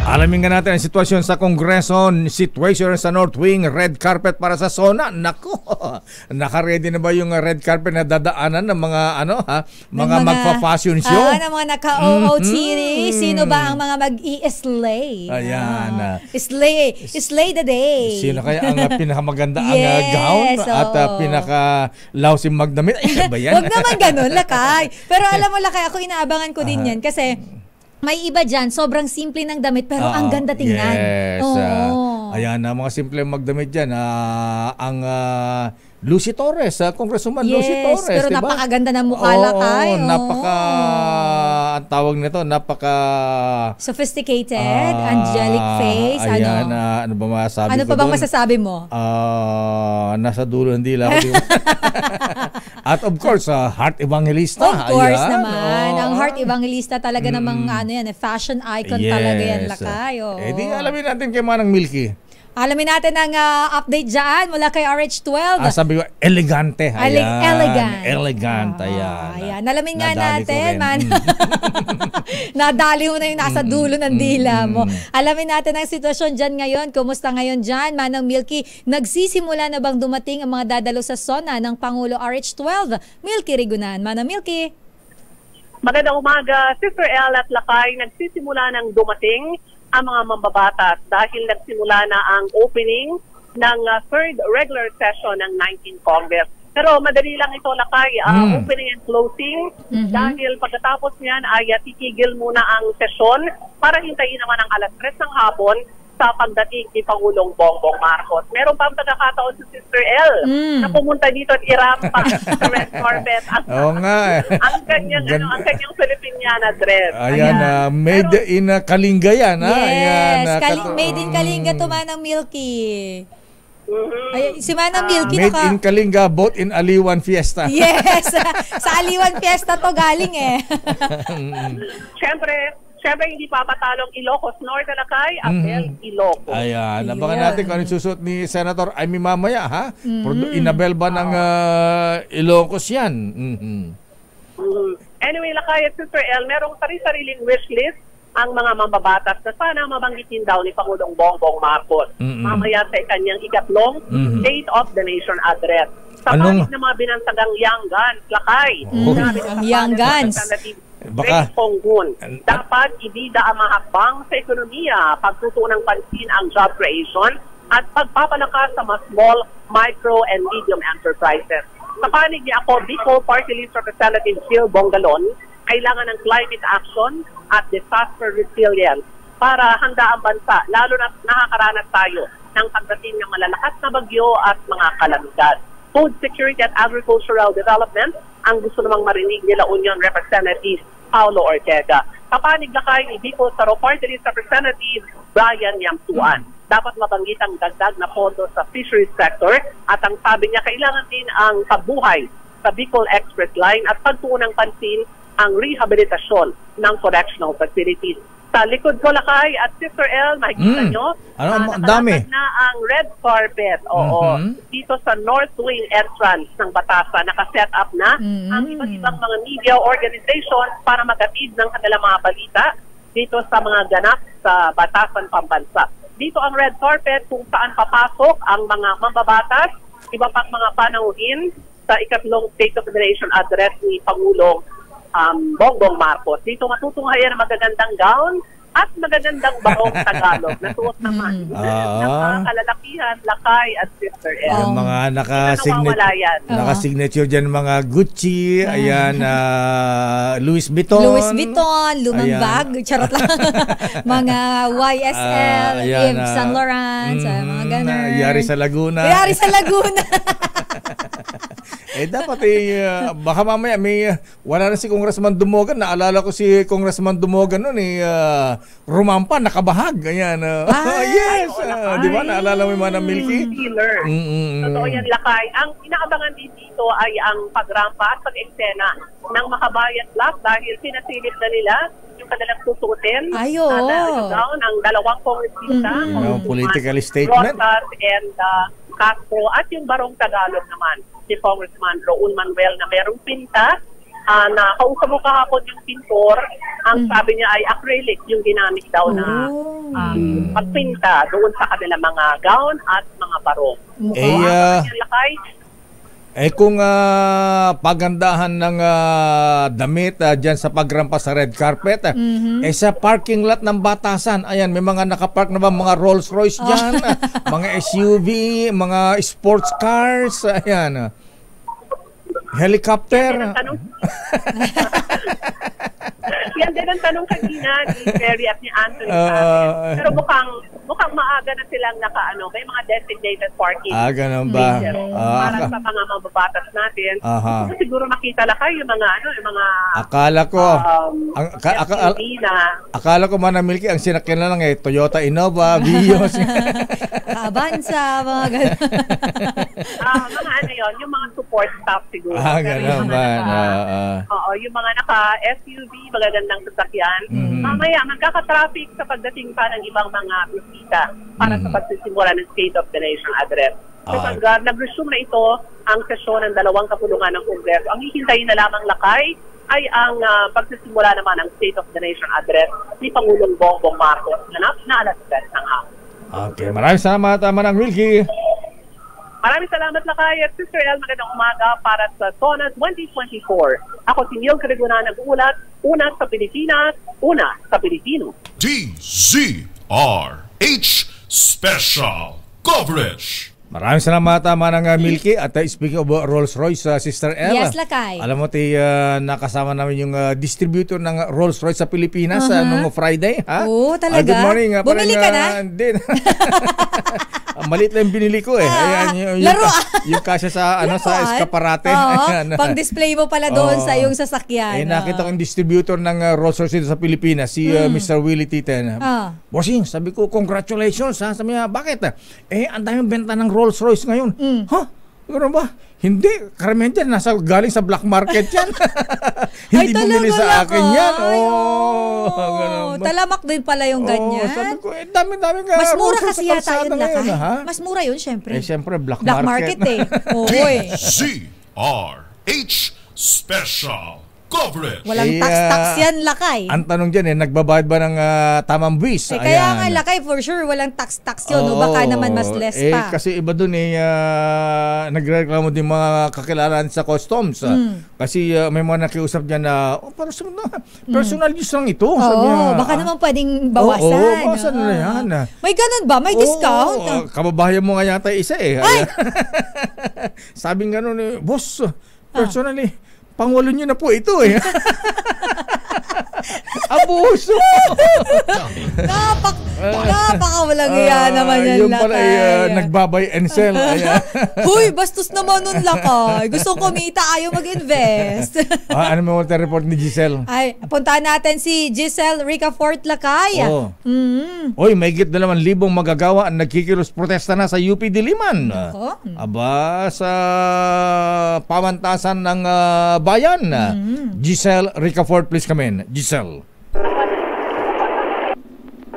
S2: Alamin nga natin ang sitwasyon sa Kongreso, situation sa North Wing, red carpet para sa SONA. Nako, naka-ready na ba yung red carpet na dadaanan ng mga mga magpa-fashion show?
S7: Ng mga naka-OOTD. Sino ba ang mga mag-i-slay?
S2: Ayan.
S7: Slay the day.
S2: Sino kaya ang pinakamaganda ang gown at pinaka-lousy magdamit? Ay, ba yan?
S7: Huwag naman ganun, Lakay. Pero alam mo, Lakay, ako inaabangan ko din yan kasi may iba dyan, sobrang simple ng damit pero ang ganda tingnan.
S2: Yes. Ayan, mga simple magdamit dyan. Ang Lucy Torres, Congresswoman Lucy Torres.
S7: Pero diba? Napakaganda ng mukha, Lakay.
S2: Ang tawag nito,
S7: sophisticated, angelic face.
S2: Ayan, ano ba masasabi ko
S7: Ano pa bang masasabi mo?
S2: Nasa dulo ng dila ko. At of course, Heart Evangelista.
S7: Of course naman. Ang Heart Evangelista talaga namang fashion icon talaga yan, Lakay.
S2: Di alamin natin kay Manang Milky.
S7: Alamin natin ang update dyan mula kay RH12.
S2: Sabi ko, elegante.
S7: Elegant.
S2: Elegant, ayan.
S7: Ayan. Alamin nga natin, nadali mo na yung nasa dulo ng dila mo. Alamin natin ang sitwasyon dyan ngayon. Kumusta ngayon dyan, Manang Milky? Nagsisimula na bang dumating ang mga dadalo sa SONA ng Pangulo RH12? Milky Rigunan. Manang Milky.
S11: Magandang umaga, Sister El at Lakay. Nagsisimula ng dumating ang mga mambabatas dahil nagsimula na ang opening ng third regular session ng 19th Congress. Pero madali lang ito, Lakay, opening and closing dahil pagkatapos niyan ay titigil muna ang sesyon para hintayin naman ang alas 3 ng hapon sa pagdating ni Pangulong Bongbong Marcos. Meron pa ang pagkakataon sa Sister El na pumunta dito at irampa sa red carpet ang kanyang Filipiniana dress.
S2: Ayan, made in Kalinga yan.
S7: Yes, made in Kalinga to, Manang Milky. Ay, si Manang Milky
S2: made in Kalinga, both in Aliwan Fiesta.
S7: Yes, sa Aliwan Fiesta to galing
S11: Siyempre, hindi papatalong Ilocos Norte, Lakay, Abel Ilocos.
S2: Ayan, abangan natin kung anong susuot ni Senator Amy mamaya, ha? Inabel ba ng Ilocos yan?
S11: Anyway, Lakay at Sister El, merong sariling wish list ang mga mambabatas na sana mabanggitin daw ni Pangulong Bongbong Marcos mamaya sa kanyang ikatlong State of the Nation address. Sa panig ng mga binansagang young guns, Lakay.
S7: Young guns.
S2: Baka
S11: dapat ibida ang mga hakbang sa ekonomiya, pagtutunang pansin ang job creation at pagpapalakas sa mga small, micro, and medium enterprises. Sa panig niya ako, Bicol Party List Representative Phil Bongalon, kailangan ng climate action at disaster resilience para handa ang bansa, lalo na nakakaranas tayo ng pagdating ng malalakas na bagyo at mga kalamidad. Food security at agricultural development ang gusto namang marinig nila Union Representative Paulo Ortega. Kapanig na kayo ni Bicol Saro Party List Representative Brian Yamtuan. Dapat mabanggit ang dagdag na pondo sa fisheries sector at ang sabi niya kailangan din ang pagbuhay sa Bicol Express Line at pagtuunang pansin ang rehabilitasyon ng correctional facilities. Sa likod ko, Lakay at Sister El, makikita nyo,
S2: dami
S11: na ang red carpet dito sa North Wing entrance ng Batasan. Nakaset up na ang iba't ibang mga media organization para magatid ng kanilang mga balita dito sa mga ganap sa Batasan, Pambansa. Dito ang red carpet kung saan papasok ang mga mambabatas, iba pang mga panauhin sa ikatlong State of the Nation address ni Pangulong Bongbong Marcos. Dito matutunghayan ang magagandang gown at magagandang barong Tagalog na suot naman ng mga kalalakihan, Lakay at Sister El.
S2: Mga naka-signature dyan, mga Gucci, ayan, Louis Vuitton,
S7: lumang bag, charot lang. Mga YSL, Yves Saint Laurent, mga ganun.
S2: Yari sa Laguna. Dapat baka mamaya wala na si Congressman Dumogan. Naalala ko si Congressman Dumogan noon rumampa, nakabahag. Ayan. Yes. Di ba? Naalala mo yung Manang Milky?
S11: Totoo yan, Lakay. Ang inaabangan din dito ay ang pagrampa at pag-eksena ng Makabayan Black dahil sinasilip na nila yung kanilang susutin. Ang dalawang kongresista.
S2: Political statement.
S11: Rosas and Castro at yung barong Tagalog naman si Congressman Raul Manuel na merong pinta na kausap mo kahapon yung pintor, ang sabi niya ay acrylic yung ginamit daw na pagpinta doon sa kanilang mga gown at mga barong.
S2: Kung pagandahan ng damit dyan sa pagrampa sa red carpet, sa parking lot ng Batasan, ayan, may mga nakapark na ba mga Rolls Royce dyan, mga SUV, mga sports cars, ayan, helicopter.
S11: Yan din ang tanong kanina ni Perry at ni Anthony. Pero mukhang maaga na silang may mga designated parking.
S2: Ganun ba?
S11: Para sa mga mababatas natin. Siguro makita lang kayo yung mga
S2: akala ko akala ko Manang Milky ang sinakyan na lang Toyota Innova, Vios,
S7: Avanza, mga ganun.
S14: Mga ano yun, yung mga support staff siguro.
S2: Ganun ba?
S14: Oo, yung mga naka-SUV, magagandang sasakyan. Mamaya, magkaka-traffic sa pagdating pa ng ibang mga bisita para sa pagsisimula ng State of the Nation address. So pag nag-resume na ito ang sesyon ng 2 kapulungan ng Kongreso, ang hihintayin na lamang lakay ay ang pagsisimula naman ng State of the Nation address ni Pangulong Bongbong Marcos na alas 10 ng hapon.
S2: Okay, maraming salamat, Manang Wilkie.
S14: Maraming salamat, Lakay. At Sister El, magandang umaga para sa SONA 2024. Ako si Neil Carigona, nag-uulat, una sa Pilipinas, una sa Pilipino.
S3: DZRH Special Coverage.
S2: Maraming salamat, Manang Milky. At speaking of Rolls-Royce, Sister El.
S7: Yes, Lakay.
S2: Alam mo, nakasama namin yung distributor ng Rolls-Royce sa Pilipinas nung Friday. Ha?
S7: Oo, talaga?
S2: Good morning.
S7: Bumili ka na?
S2: Hindi. Maliit lang binili ko eh. Ayan,
S7: laro.
S2: Yung kasya sa sa eskaparate.
S7: Pang-display mo pala doon sa iyong sasakyan.
S2: Nakita ko yung distributor ng Rolls-Royce sa Pilipinas, si Mr. Willie Titen. Bossing, sabi ko, congratulations ha. Sabi niya, bakit? Ang daming benta ng Rolls-Royce ngayon. Gano'n ba? Hindi. Karamihan dyan, galing sa black market yan. Hindi bumili sa akin yan.
S7: Talamak din pala yung ganyan.
S2: Sabi ko, dami-dami nga.
S7: Mas mura kasi yata yun, Lakay.
S2: Mas
S7: mura yun, syempre.
S2: Syempre, black
S7: market eh.
S3: DZRH Special Coverage.
S7: Walang tax yan, Lakay.
S2: Ang tanong dyan nagbabayad ba ng tamang buwis?
S7: Kaya nga, Lakay, for sure, walang tax yun. Baka naman mas less pa.
S2: Kasi iba dun nagreklamo din mga kakilalan sa customs. Kasi may mga nakiusap dyan na, personal use lang ito.
S7: Baka naman pwedeng bawasan.
S2: Bawasan na yan.
S7: May ganun ba? May discount?
S2: Kababayan mo nga yata isa eh. Sabing ganun boss, personally, Pangulo nyo na po ito eh. Abuso.
S7: Napakawalang iya naman yan,
S2: yung pala nagbabay and sell.
S7: Huy, bastos naman nun, Lakay. Gusto kumita, ayaw mag-invest.
S2: Ano mo water report ni Giselle?
S7: Ay, puntahan natin si Giselle Ricafort, Lakay.
S2: Oy, may higit 2,000 magagawa ang nagkikilos protesta na sa UP Diliman. Aba, sa pamantasan ng bayan. Giselle Ricafort, please come in. Giselle.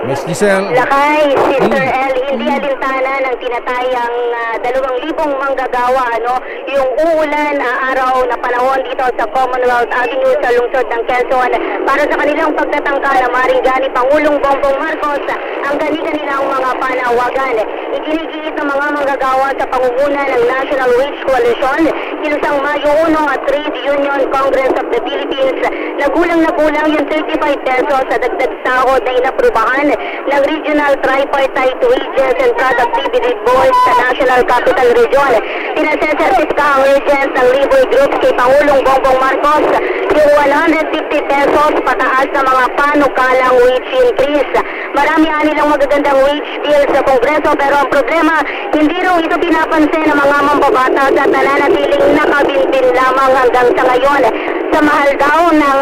S2: Miss Giselle.
S15: Lakay, Sister El, hindi alintana ng tinatayang 2,000 manggagawa, yung uulan araw na panahon dito sa Commonwealth Avenue sa lungsod ng Quezon para sa kanilang pagtatangka na maringgani Pangulong Bongbong Marcos ang kanilang mga panawagan. Iginigiit ng mga manggagawa sa pangunguna ng National Wage Coalition, kilusang Mayo 1 at Trade Union Congress of the Philippines, nagulang yung 35 pesos sa dagdag sahod na inaprubahan ng Regional Tripartite Wages and Productivity Board sa National Capital Region. Pinasesertifika ang agents ng labor groups kay Pangulong Bongbong Marcos yung 150 pesos pataas sa mga panukalang wage increase. Marami nilang magagandang wage bill sa Kongreso pero ang problema, hindi raw ito pinapansin ng mga mambabatas at nananatiling nakabinbin lamang hanggang sa ngayon. Sa mahal daw ng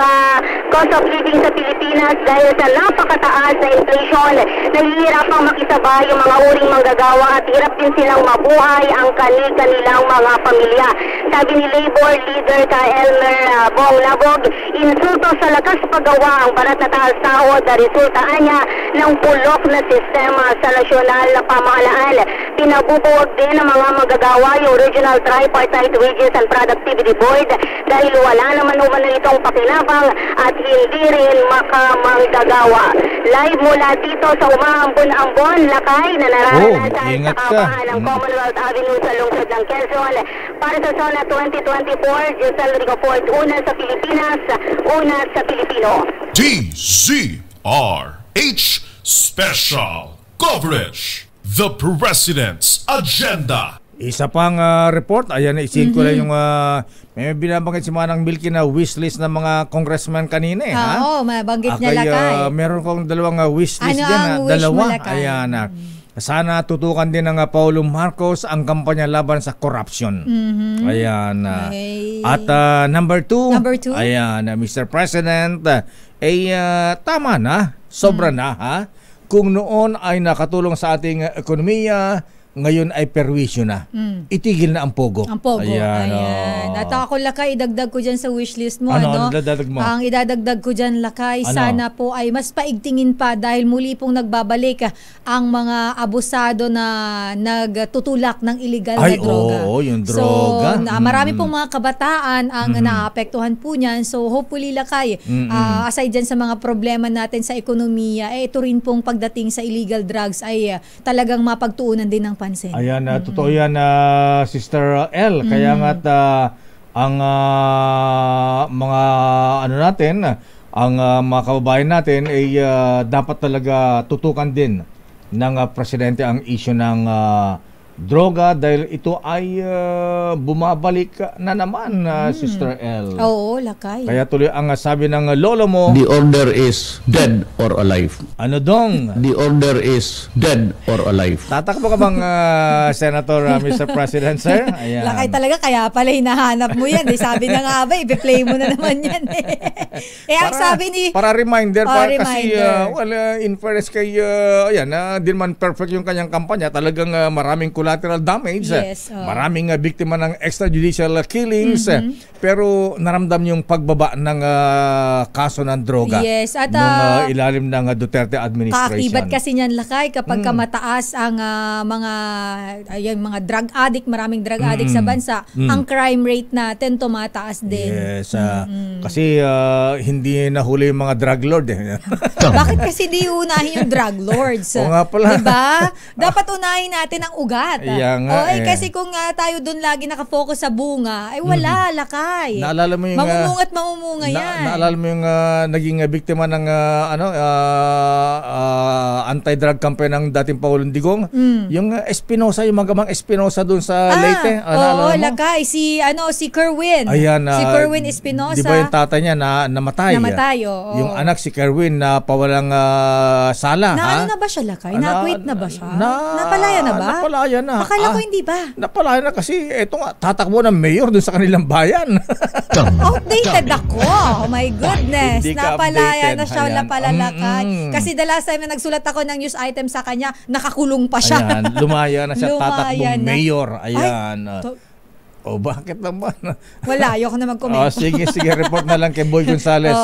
S15: cost of living sa Pilipinas dahil sa napakataas na inflation, nahihirapang makisabay yung mga uring manggagawa at hirap din silang mabuhay ang kanilang mga pamilya. Sabi ni Labor Leader ka Elmer Bong Labog, insulto sa lakas paggawa ang barat na taas sahod na resultaan niya ng pulok na sistema sa nasyonal na pamahalaan. Pinabubuwag din ng mga manggagawa yung Regional Tripartite Wages and Productivity Board dahil wala naman umano itong pakinabang at hindi rin makamanggagawa. Live mula dito sa umahambon-ambon, Lakay, na nararanasan sa kabahan ng Commonwealth Avenue sa lungsod ng Quezon. Para sa SONA 2024, Giselle Ricafort, una sa Pilipinas, una sa Pilipino.
S3: DZRH Special Coverage. The President's Agenda.
S2: Isa pang report, ayan, isin ko lang yung may binabanggit si Manang Milky na wishlist ng mga congressman kanina
S7: Oo, mabanggit niya, Lakay.
S2: Meron kong 2 wishlist
S7: dyan.
S2: Dalawa. Ayan, sana tutukan din ng Pangulong Marcos ang kampanya laban sa corruption. Ayan. At number 2, ayan, Mr. President, tama na, sobra na kung noon ay nakatulong sa ating ekonomiya, ngayon ay perwisyo na. Itigil na ang pogo.
S7: Ang pogo.
S2: Ayan.
S7: At ako, Lakay, idagdag ko dyan sa wishlist mo.
S2: Ano idadagdag mo?
S7: Ang idadagdag ko dyan, Lakay, sana po ay mas paigtingin pa dahil muli pong nagbabalik ang mga abusado na nagtutulak ng illegal na droga.
S2: Oo, yung droga.
S7: So, marami pong mga kabataan ang naapektuhan po niyan. So, hopefully, Lakay, aside dyan sa mga problema natin sa ekonomiya, ito rin pong pagdating sa illegal drugs ay talagang mapagtuunan din ng pansin.
S2: Ayan, totoo yan, Sister L. Kaya nga't ang mga natin, ang mga kababayan natin ay dapat talaga tutukan din ng presidente ang issue ng droga dahil ito ay bumabalik na naman, Sister L.
S7: Oo, Lakay.
S2: Kaya tuloy ang sabi ng lolo mo,
S1: The order is dead or alive.
S2: Ano dong?
S1: The order is dead or alive.
S2: Tatakbo ka bang Senator, Mr. President, sir? Ayan.
S7: Lakay talaga, kaya pala hinahanap mo yan. Sabi na nga ba, ipi-play mo na naman yan. Ang sabi ni...
S2: Para reminder, kasi
S7: reminder.
S2: in fairness kay, di man perfect yung kanyang kampanya, talagang maraming collateral damage.
S7: Yes,
S2: maraming biktima ng extrajudicial killings, pero naramdam yung pagbaba ng kaso ng droga.
S7: Yes, at
S2: nung ilalim ng Duterte administration.
S7: Kakibat kasi niyan, Lakay, kapag mataas ang mga drug addict, maraming drug addict sa bansa, ang crime rate natin tumataas din.
S2: Yes, kasi hindi nahuli yung mga drug lord.
S7: Bakit kasi di unahin yung drug lords?
S2: O nga pala.
S7: Diba? Dapat unahin natin ang ugat. Kasi kung tayo doon lagi nakafocus sa bunga, ay wala, Lakay.
S2: Naalala mo yung
S7: mamumunga yan.
S2: Naalala mo yung naging biktima ng anti-drug campaign ng dating Pangulong Digong? Yung Espinosa, yung magamang Espinosa doon sa Leyte.
S7: Oo, Lakay. Si Kerwin.
S2: Ayan,
S7: si Kerwin Espinosa.
S2: Di ba yung tatay niya namatay?
S7: Namatay, oo.
S2: Yung anak si Kerwin na pawalang sala.
S7: Ano na ba siya, Lakay? Na-quit na ba siya? Napalaya na ba?
S2: Napalaya na.
S7: Akala ko hindi ba?
S2: Napalaya na kasi eto nga, tatakbo ng mayor dun sa kanilang bayan.
S7: Outdated ako. Oh my goodness. Napalaya na siya, Lakay. Kasi the last time na nagsulat ako ng news item sa kanya, nakakulong pa siya.
S2: Ayan, lumaya na siya, tatakbong mayor. Ayan. Bakit naman?
S7: Wala, ayoko na mag-comment.
S2: Sige, report na lang kay Boy Gonzales.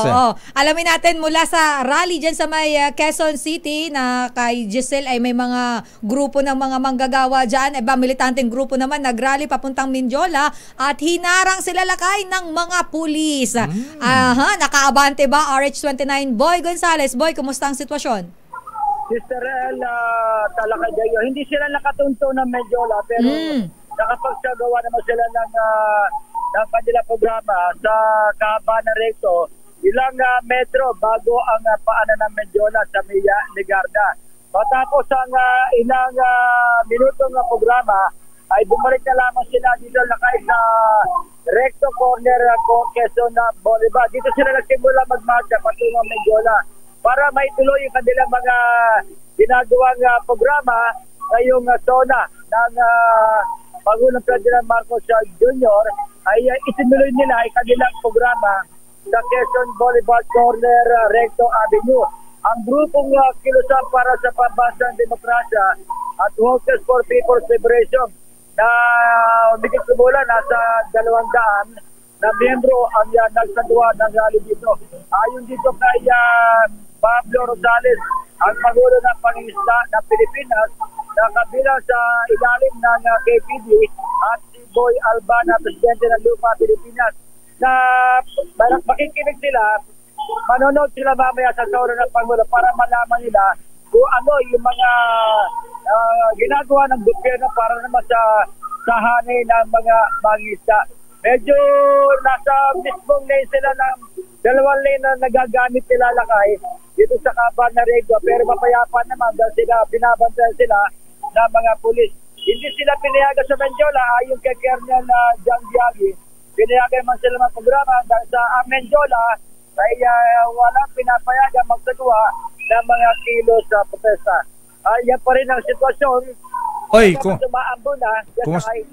S7: Alamin natin mula sa rally dyan sa may Quezon City na kay Giselle ay may mga grupo ng mga manggagawa dyan. Militanteng grupo naman nagrally papuntang Mindiola at hinarang sila, Lakay, ng mga pulis. Nakaabante ba RH29 Boy Gonzales? Boy, kumusta ang sitwasyon?
S16: Sister El, Talakay Gayo, hindi sila nakatunto ng Mindiola pero nakapagsagawa naman sila ng kanilang programa sa kahaba ng rekto, ilang metro bago ang paanan ng Mindiola sa Mia Ligarda. Matapos ang ilang minutong programa, ay bumalik na lamang sila dito Lakay sa recto corner Quezon Boulevard. Dito sila nagsimula magmarcha patungong Mindiola para maituloy yung kanilang mga ginagawang programa ngayong zona ng Pangulong Ferdinand Marcos Jr. ay itinuloy nila ay kanilang programa sa Quezon Boulevard Corner Recto Avenue. Ang grupong kilusan para sa pambansang demokrasya at Workers for People's Liberation na umigit kumulan nasa 200 na miyembro ang nagsagawa ng rally dito. Ayon dito kay Pablo Rosales, ang Pangulo ng Pangingisda ng Pilipinas, na kabilang sa ilalim ng KPD at si Boy Albana, Presidente ng Lupa, Pilipinas, na makikinig sila, manonood sila mamaya sa sauna ng Pangulo para malaman nila kung ano yung mga ginagawa ng gobyerno para naman sa hanay ng mga mangisda. Medyo nasa mismong lane sila ng 2 lane na nagagamit nila, Lakay dito sa kaban na regwa, pero mapayapa naman dahil sila binabantayan sila ng mga pulis. Hindi sila pinayagan sa Mindiola ayon kay Colonel John Diagi. Pinayagan man sila ng programa dahil sa Mindiola ay walang pinapayagan magsagawa ng mga kilos sa protesta. Yan pa rin ang sitwasyon.
S2: Oy,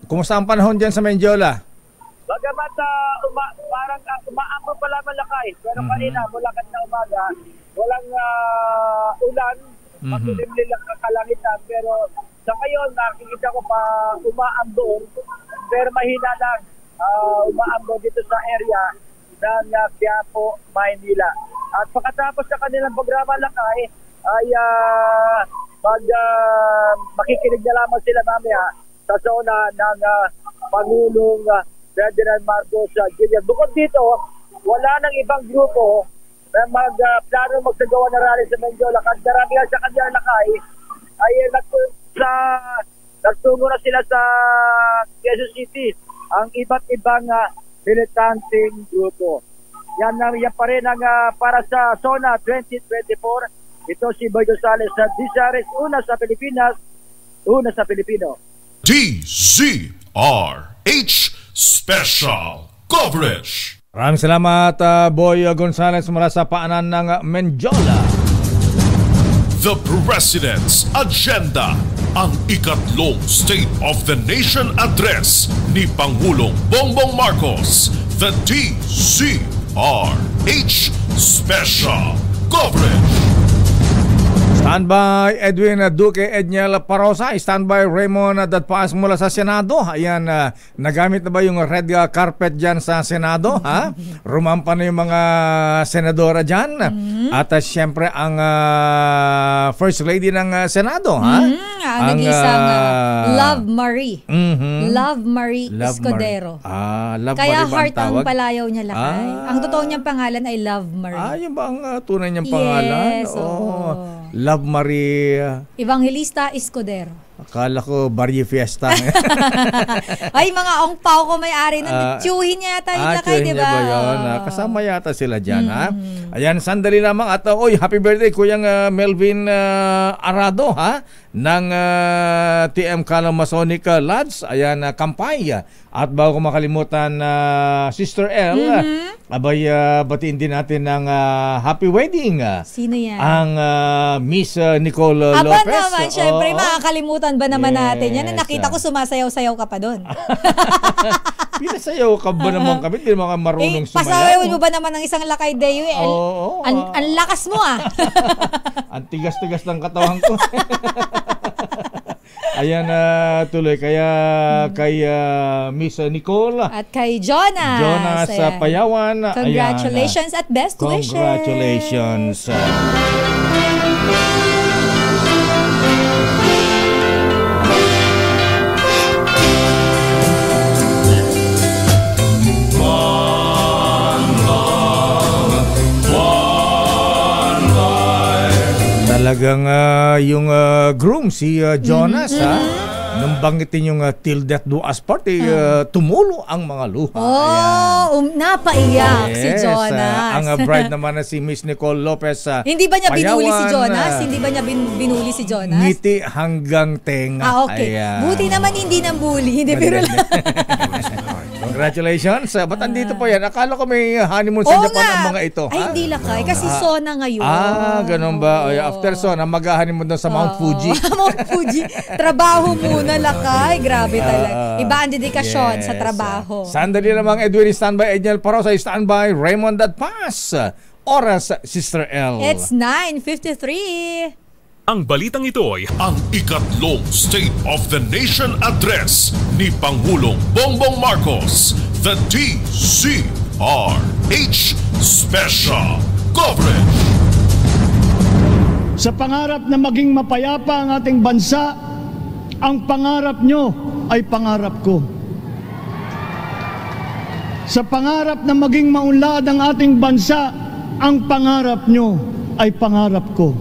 S2: kumusta ang panahon dyan sa Mindiola?
S16: Bagamat parang umaambo pa lamang, Lakay. Pero kanina, mula na umaga, walang ulan, matulimlim lang kakalangitan. Pero Sa ngayon, nakikita ko pa umaambon, pero mahina lang umaambon dito sa area ng Quiapo, Maynila. At pagkatapos sa kanilang programa lakay, ay makikinig na lamang sila mamaya sa zona ng Pangulong Ferdinand Marcos Jr. Bukod dito, wala nang ibang grupo na plano magsagawa ng rally sa Mendiola. Karamihan sa kanilang lakay ay nagtungo na sila sa Quezon City ang iba't ibang militanteng grupo. Yan pa rin ang para sa zona 2024. Ito si Boy Gonzales sa Disares, una sa Pilipinas, una sa Pilipino.
S3: DZRH Special Coverage.
S2: Maraming salamat, Boy Gonzales mula sa paanan ng Mendiola.
S3: The President's Agenda, ang ikatlong State of the Nation Address ni Pangulong Bongbong Marcos. The DZRH Special Coverage.
S2: Standby Edwin Duque Edniel Parosa, standby Raymond Dadpaas mula sa Senado. Ayan, nagamit na ba yung red carpet dyan sa Senado? Ha? Rumampa na yung mga senadora dyan. At siyempre ang First Lady ng Senado. Ha?
S7: Ang nag-isang Love Marie. Love Marie Escudero.
S2: Love
S7: Kaya
S2: Marie
S7: heart ang palayaw niya lakay. Ang totoo niyang pangalan ay Love Marie.
S2: Yun ba ang tunay niyang pangalan?
S7: Yes,
S2: Love Marie
S7: Evangelista Escudero.
S2: Akala ko Barrio Fiesta.
S7: Ay, mga ongpaw ko may-ari nun. Tiyuhin niya yata yung lakay, di ba?
S2: Kasama yata sila dyan, ha? Ayan, sandali lamang. At, happy birthday, Kuyang Melvin Arado, ha? Ng TM Calamasonic Lads. Ayan, Kampay. At bago ko makalimutan, Sister L, abay, batiin din natin ng happy wedding.
S7: Sino yan?
S2: Ang Miss Nicole Lopez.
S7: Aba naman, syempre, makakalimutan ba naman natin yan? Nakita ko sumasayaw-sayaw ka pa doon.
S2: Pinasayaw ka ba naman kami? Hindi naman marunong sumayaw.
S7: Pasayawin mo ba naman ng isang lakay Deo? Ang lakas mo
S2: Ang tigas-tigas ng katawan ko. Ayan, tuloy. Kaya kay Miss Nicole
S7: at kay Jonas
S2: sa Payawan.
S7: Congratulations at best wishes.
S2: Congratulations. Talagang yung groom si Jonas nung banggitin yung till death do us part tumulo ang mga luha.
S7: Napaiyak si Jonas.
S2: Ang bride naman na si Miss Nicole Lopez.
S7: Hindi ba niya binuli si Jonas? Hindi ba niya binuli si Jonas?
S2: Ngiti hanggang tenga.
S7: Okay. Buti naman hindi nang bully. Hindi biro lang.
S2: Congratulations. Ba't andito po yan? Akala ko may honeymoon sa Japan ang mga ito.
S7: Ay, hindi lakay. Kasi Sona ngayon.
S2: Ganun ba? After Sona, mag-honeymoon doon sa Mount Fuji.
S7: Mount Fuji. Trabaho muna lakay. Grabe talaga. Iba ang dedikasyon sa trabaho.
S2: Sandali namang Edwin, standby Edniel Parosa, standby Raymond Dadpaas. Oras, Sister L.
S7: It's 9:53.
S3: Ang balitang ito ay ang ikatlong State of the Nation Address ni Pangulong Bongbong Marcos. The DZRH Special Coverage.
S9: Sa pangarap na maging mapayapa ang ating bansa, ang pangarap nyo ay pangarap ko. Sa pangarap na maging maunlad ang ating bansa, ang pangarap nyo ay pangarap ko.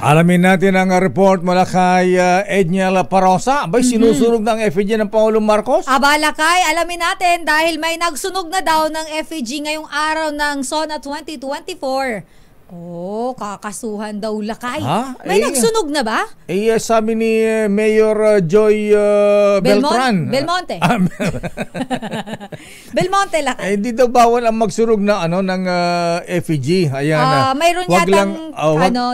S2: Alamin natin ang report mula kay Edniel Parosa. Abay, sinusunog ng effigy ng Pangulong Marcos?
S7: Abala kay, alamin natin dahil may nagsunog na daw ng effigy ngayong araw ng SONA 2024. Kakasuhan daw lakay. May nagsunog na ba?
S2: Sabi ni Mayor Joy Beltran.
S7: Belmonte. Belmonte lakay.
S2: Hindi daw bawal ang magsunog na ng effigy. Ayan.
S7: Mayroon yatang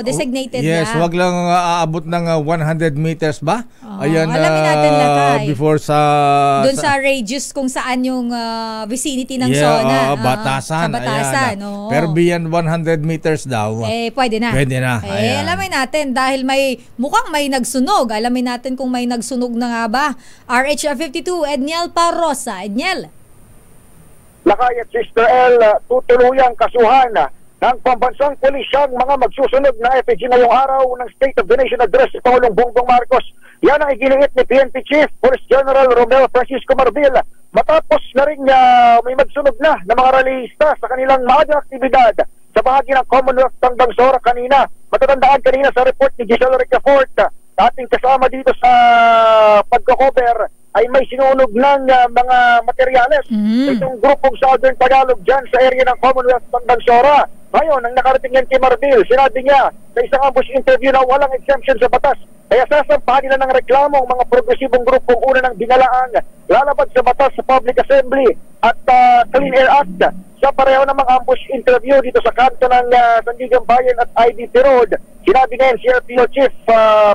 S7: designated na.
S2: Yes, wag lang aabot ng 100 meters ba? Ayan.
S7: Alamin natin lakay.
S2: Before
S7: doon sa radius kung saan yung vicinity ng SONA.
S2: Batasan.
S7: Sa Batasan.
S2: Pero beyond 100 meters daw.
S7: Pwede na.
S2: Pwede na.
S7: Alamin natin dahil mukhang may nagsunog. Alamin natin kung may nagsunog na nga ba. RH52, Edniel Parosa. Edniel.
S8: Lakay at Sister L, tutuluyang kasuhan ng pambansang pulisyang mga magsusunog na effigy ngayong araw ng State of the Nation Address si Pangulong Bongbong Marcos. Yan ang iginiit ni PNP Chief Police General Romeo Francisco Marbil matapos na rin may magsunog na ng mga rallyista sa kanilang maagang aktibidad sa bahagi ng Commonwealth ng Bangsora kanina. Matatandaan kanina sa report ni Giselle Ricafort, ating kasama dito sa pagko-cover, ay may sinunog ng mga materyales. Itong grupong Southern Tagalog dyan sa area ng Commonwealth ng Bangsora. Ngayon, ang nakarating yan kay Marbil, sinabi niya sa isang ambush interview na walang exemption sa batas. Kaya sasampahan nila ng reklamo ang mga progresibong grupong una ng dinalaang lalabag sa batas sa Public Assembly at Clean Air Act. Sa pareho ng mga ambush interview dito sa kanto ng Sandigan Bayan at IDP Road, sinabi ngayon CRPO Chief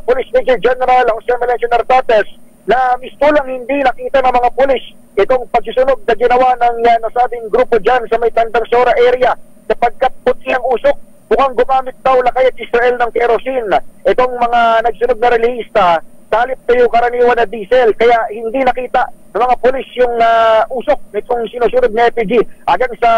S8: Police Major General Jose Melencio Nartates na misto lang hindi nakita ng mga pulis itong pagsusunog na ginawa ng nasabing grupo dyan sa may Tandang Sora area sapagkat puti ang usok. Mukhang gumamit daw Lakay at Israel ng kerosene itong mga nagsunog na relihista sa halip tayo karaniwan na diesel, kaya hindi nakita ng mga pulis yung usok nitong sinusunod na EPG hanggang sa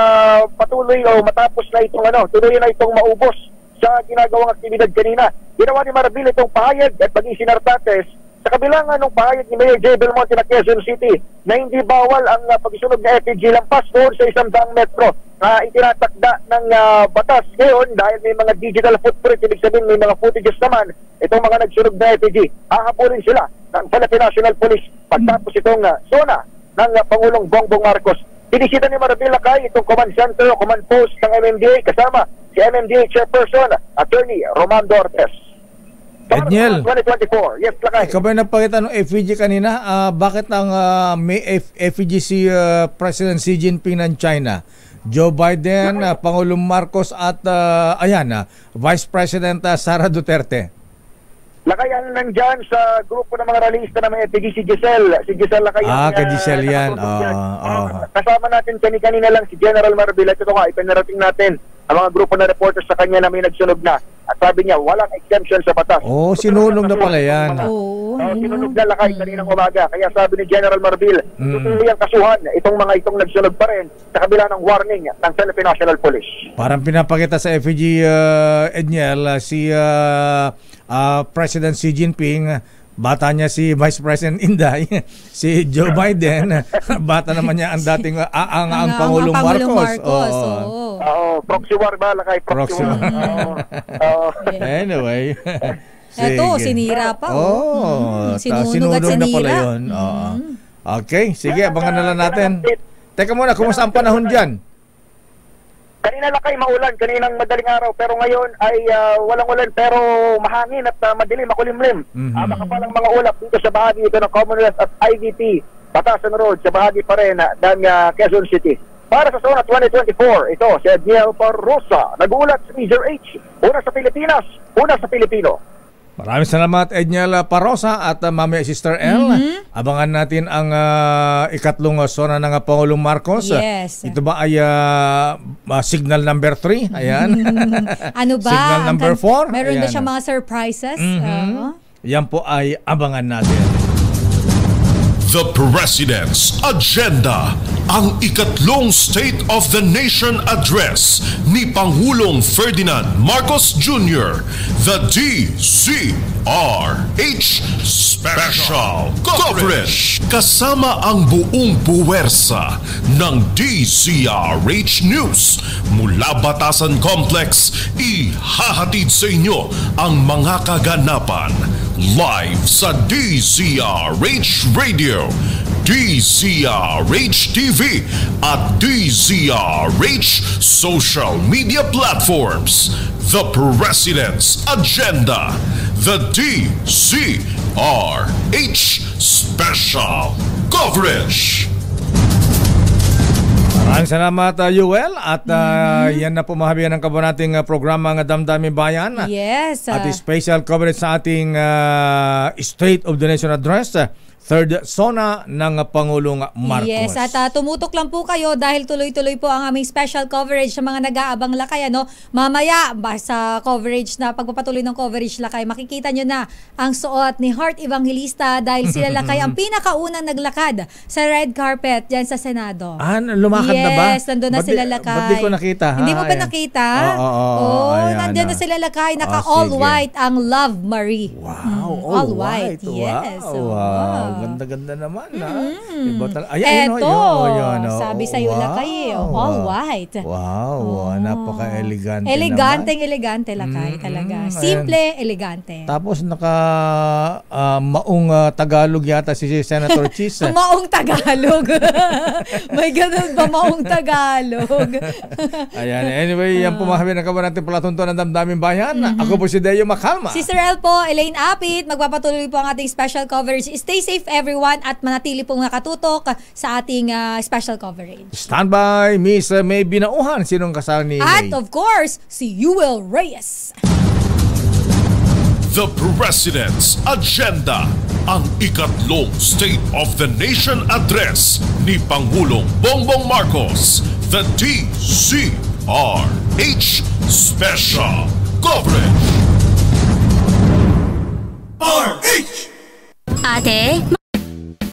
S8: patuloy o matapos na itong tuloy na itong maubos sa ginagawang aktibidad kanina. Ginawa ni Marbil itong pahayag at maging si Nartates sa kabilang ng pahayag ni Mayor J. Belmonte na Quezon City na hindi bawal ang pagsusunog na EPG lampas doon sa 100 metro na itinatakda ng batas. Ngayon, dahil may mga digital footprint, ibig sabihin may mga footages naman, itong mga nagsunog na EPG, hahabulin sila ng Philippine National Police pagtapos itong zona ng Pangulong Bongbong Marcos. Tinisita ni Marbil Lakay itong command center o command post ng MMDA kasama si MMDA Chairperson, Attorney Romando Ortez.
S2: Edniel,
S8: 2024. Yes, Lakay.
S2: Ikaw ba napakita ng effigy kanina? Bakit ang may effigy si President Xi Jinping ng China? Joe Biden, Pangulong Marcos at Vice President Sara Duterte.
S8: Lakayan nandyan sa grupo ng mga rallyista na may effigy si Giselle. Si Giselle Lakayan.
S2: Kay Giselle yan.
S8: Kasama natin kanina lang si General Marbil. Ito nga, ipinarating natin ang mga grupo na reporters sa kanya na may nagsunog na. At sabi niya, walang exemption sa batas.
S2: Sinunog na pala yan.
S8: Sinunog na Lakay kaninang umaga. Kaya sabi ni General Marbil, tutuloy ang kasuhan itong nagsunog pa rin sa kabila ng warning ng Philippine National Police.
S2: Parang pinapakita sa effigy, Edniel, si President Xi Jinping, bata niya si Vice President Inday, si Joe Biden, bata naman niya ang dating ang Pangulong Marcos.
S8: Proxy war ba, Lakay? Proxy war.
S2: Anyway.
S7: Eto, sinira pa. Sinunog at
S2: na pala
S7: sinira.
S2: yun. Okay, sige, abangan na lang natin. Teka muna, kumusta ang panahon dyan?
S8: Kanina Lakay maulan, kaninang madaling araw, pero ngayon ay walang ulan pero mahangin at madilim, makulimlim. Makapalang mga ulap dito sa bahagi ito ng Commonwealth at IDP, Batasan Road, sa bahagi pa rin ng Quezon City. Para sa Zona 2024, ito si Edniel Parosa, nag-uulat sa Major H. Una sa Pilipinas, una sa Pilipino.
S2: Maraming salamat Edniel Parosa at mamaya Sister L. Abangan natin ang ikatlong zona ng Pangulong Marcos.
S7: Yes.
S2: Ito ba ay signal number 3? Ayan.
S7: Ano ba?
S2: Signal number 4?
S7: Meron ba siya mga surprises?
S2: Yan po ay abangan natin.
S3: The President's Agenda, ang ikatlong State of the Nation Address ni Pangulong Ferdinand Marcos Jr., the DZRH Special Coverage. Kasama ang buong puwersa ng DZRH News mula Batasan Complex, ihahatid sa inyo ang mga kaganapan live sa DZRH Radio, DZRH TV at DZRH social media platforms. The President's Agenda, the DZRH Special Coverage.
S2: Maraming salamat, Yuel. At yan na po mahabihan ng kabo nating programa ng Damdamin Bayan.
S7: Yes.
S2: At special coverage sa ating State of the Nation Address third SONA ng Pangulong Marcos.
S7: Yes, at tumutok lang po kayo dahil tuloy-tuloy po ang aming special coverage sa mga nag-aabang lakay. Mamaya, sa coverage na pagpapatuloy ng coverage lakay, makikita nyo na ang suot ni Heart Evangelista dahil sila lakay ang pinakaunang naglakad sa red carpet dyan sa Senado.
S2: Lumakad na ba?
S7: Yes, nandun na sila lakay.
S2: Ba't di ko nakita?
S7: Hindi mo pa nakita? Nandyan na sila lakay. Naka-all white ang Love Marie.
S2: Wow,
S7: all white. Yes.
S2: Wow. Ganda-ganda naman.
S7: Eto, sabi sa'yo lakay. All white.
S2: Wow, napaka-elegante naman.
S7: Elegante lakay talaga. Simple, elegante.
S2: Tapos maong Tagalog yata si Senator Chis.
S7: Maong Tagalog. May ganun ba maong Tagalog?
S2: Ayan. Anyway, yan po mga natin palatuntunan ng damdaming bayan. Ako po si Deo Macalma.
S7: Si Sir El po, Elaine Apit. Magpapatuloy po ang ating special coverage. Stay safe everyone at manatili pong nakatutok sa ating special coverage.
S2: Stand by, Miss May Binauhan. Sinong kasal ni
S7: At
S2: May?
S7: of course, si Yuel Reyes.
S3: The President's Agenda, ang ikatlong State of the Nation Address ni Pangulong Bongbong Marcos, the DZRH Special Coverage. RH!
S17: Ate,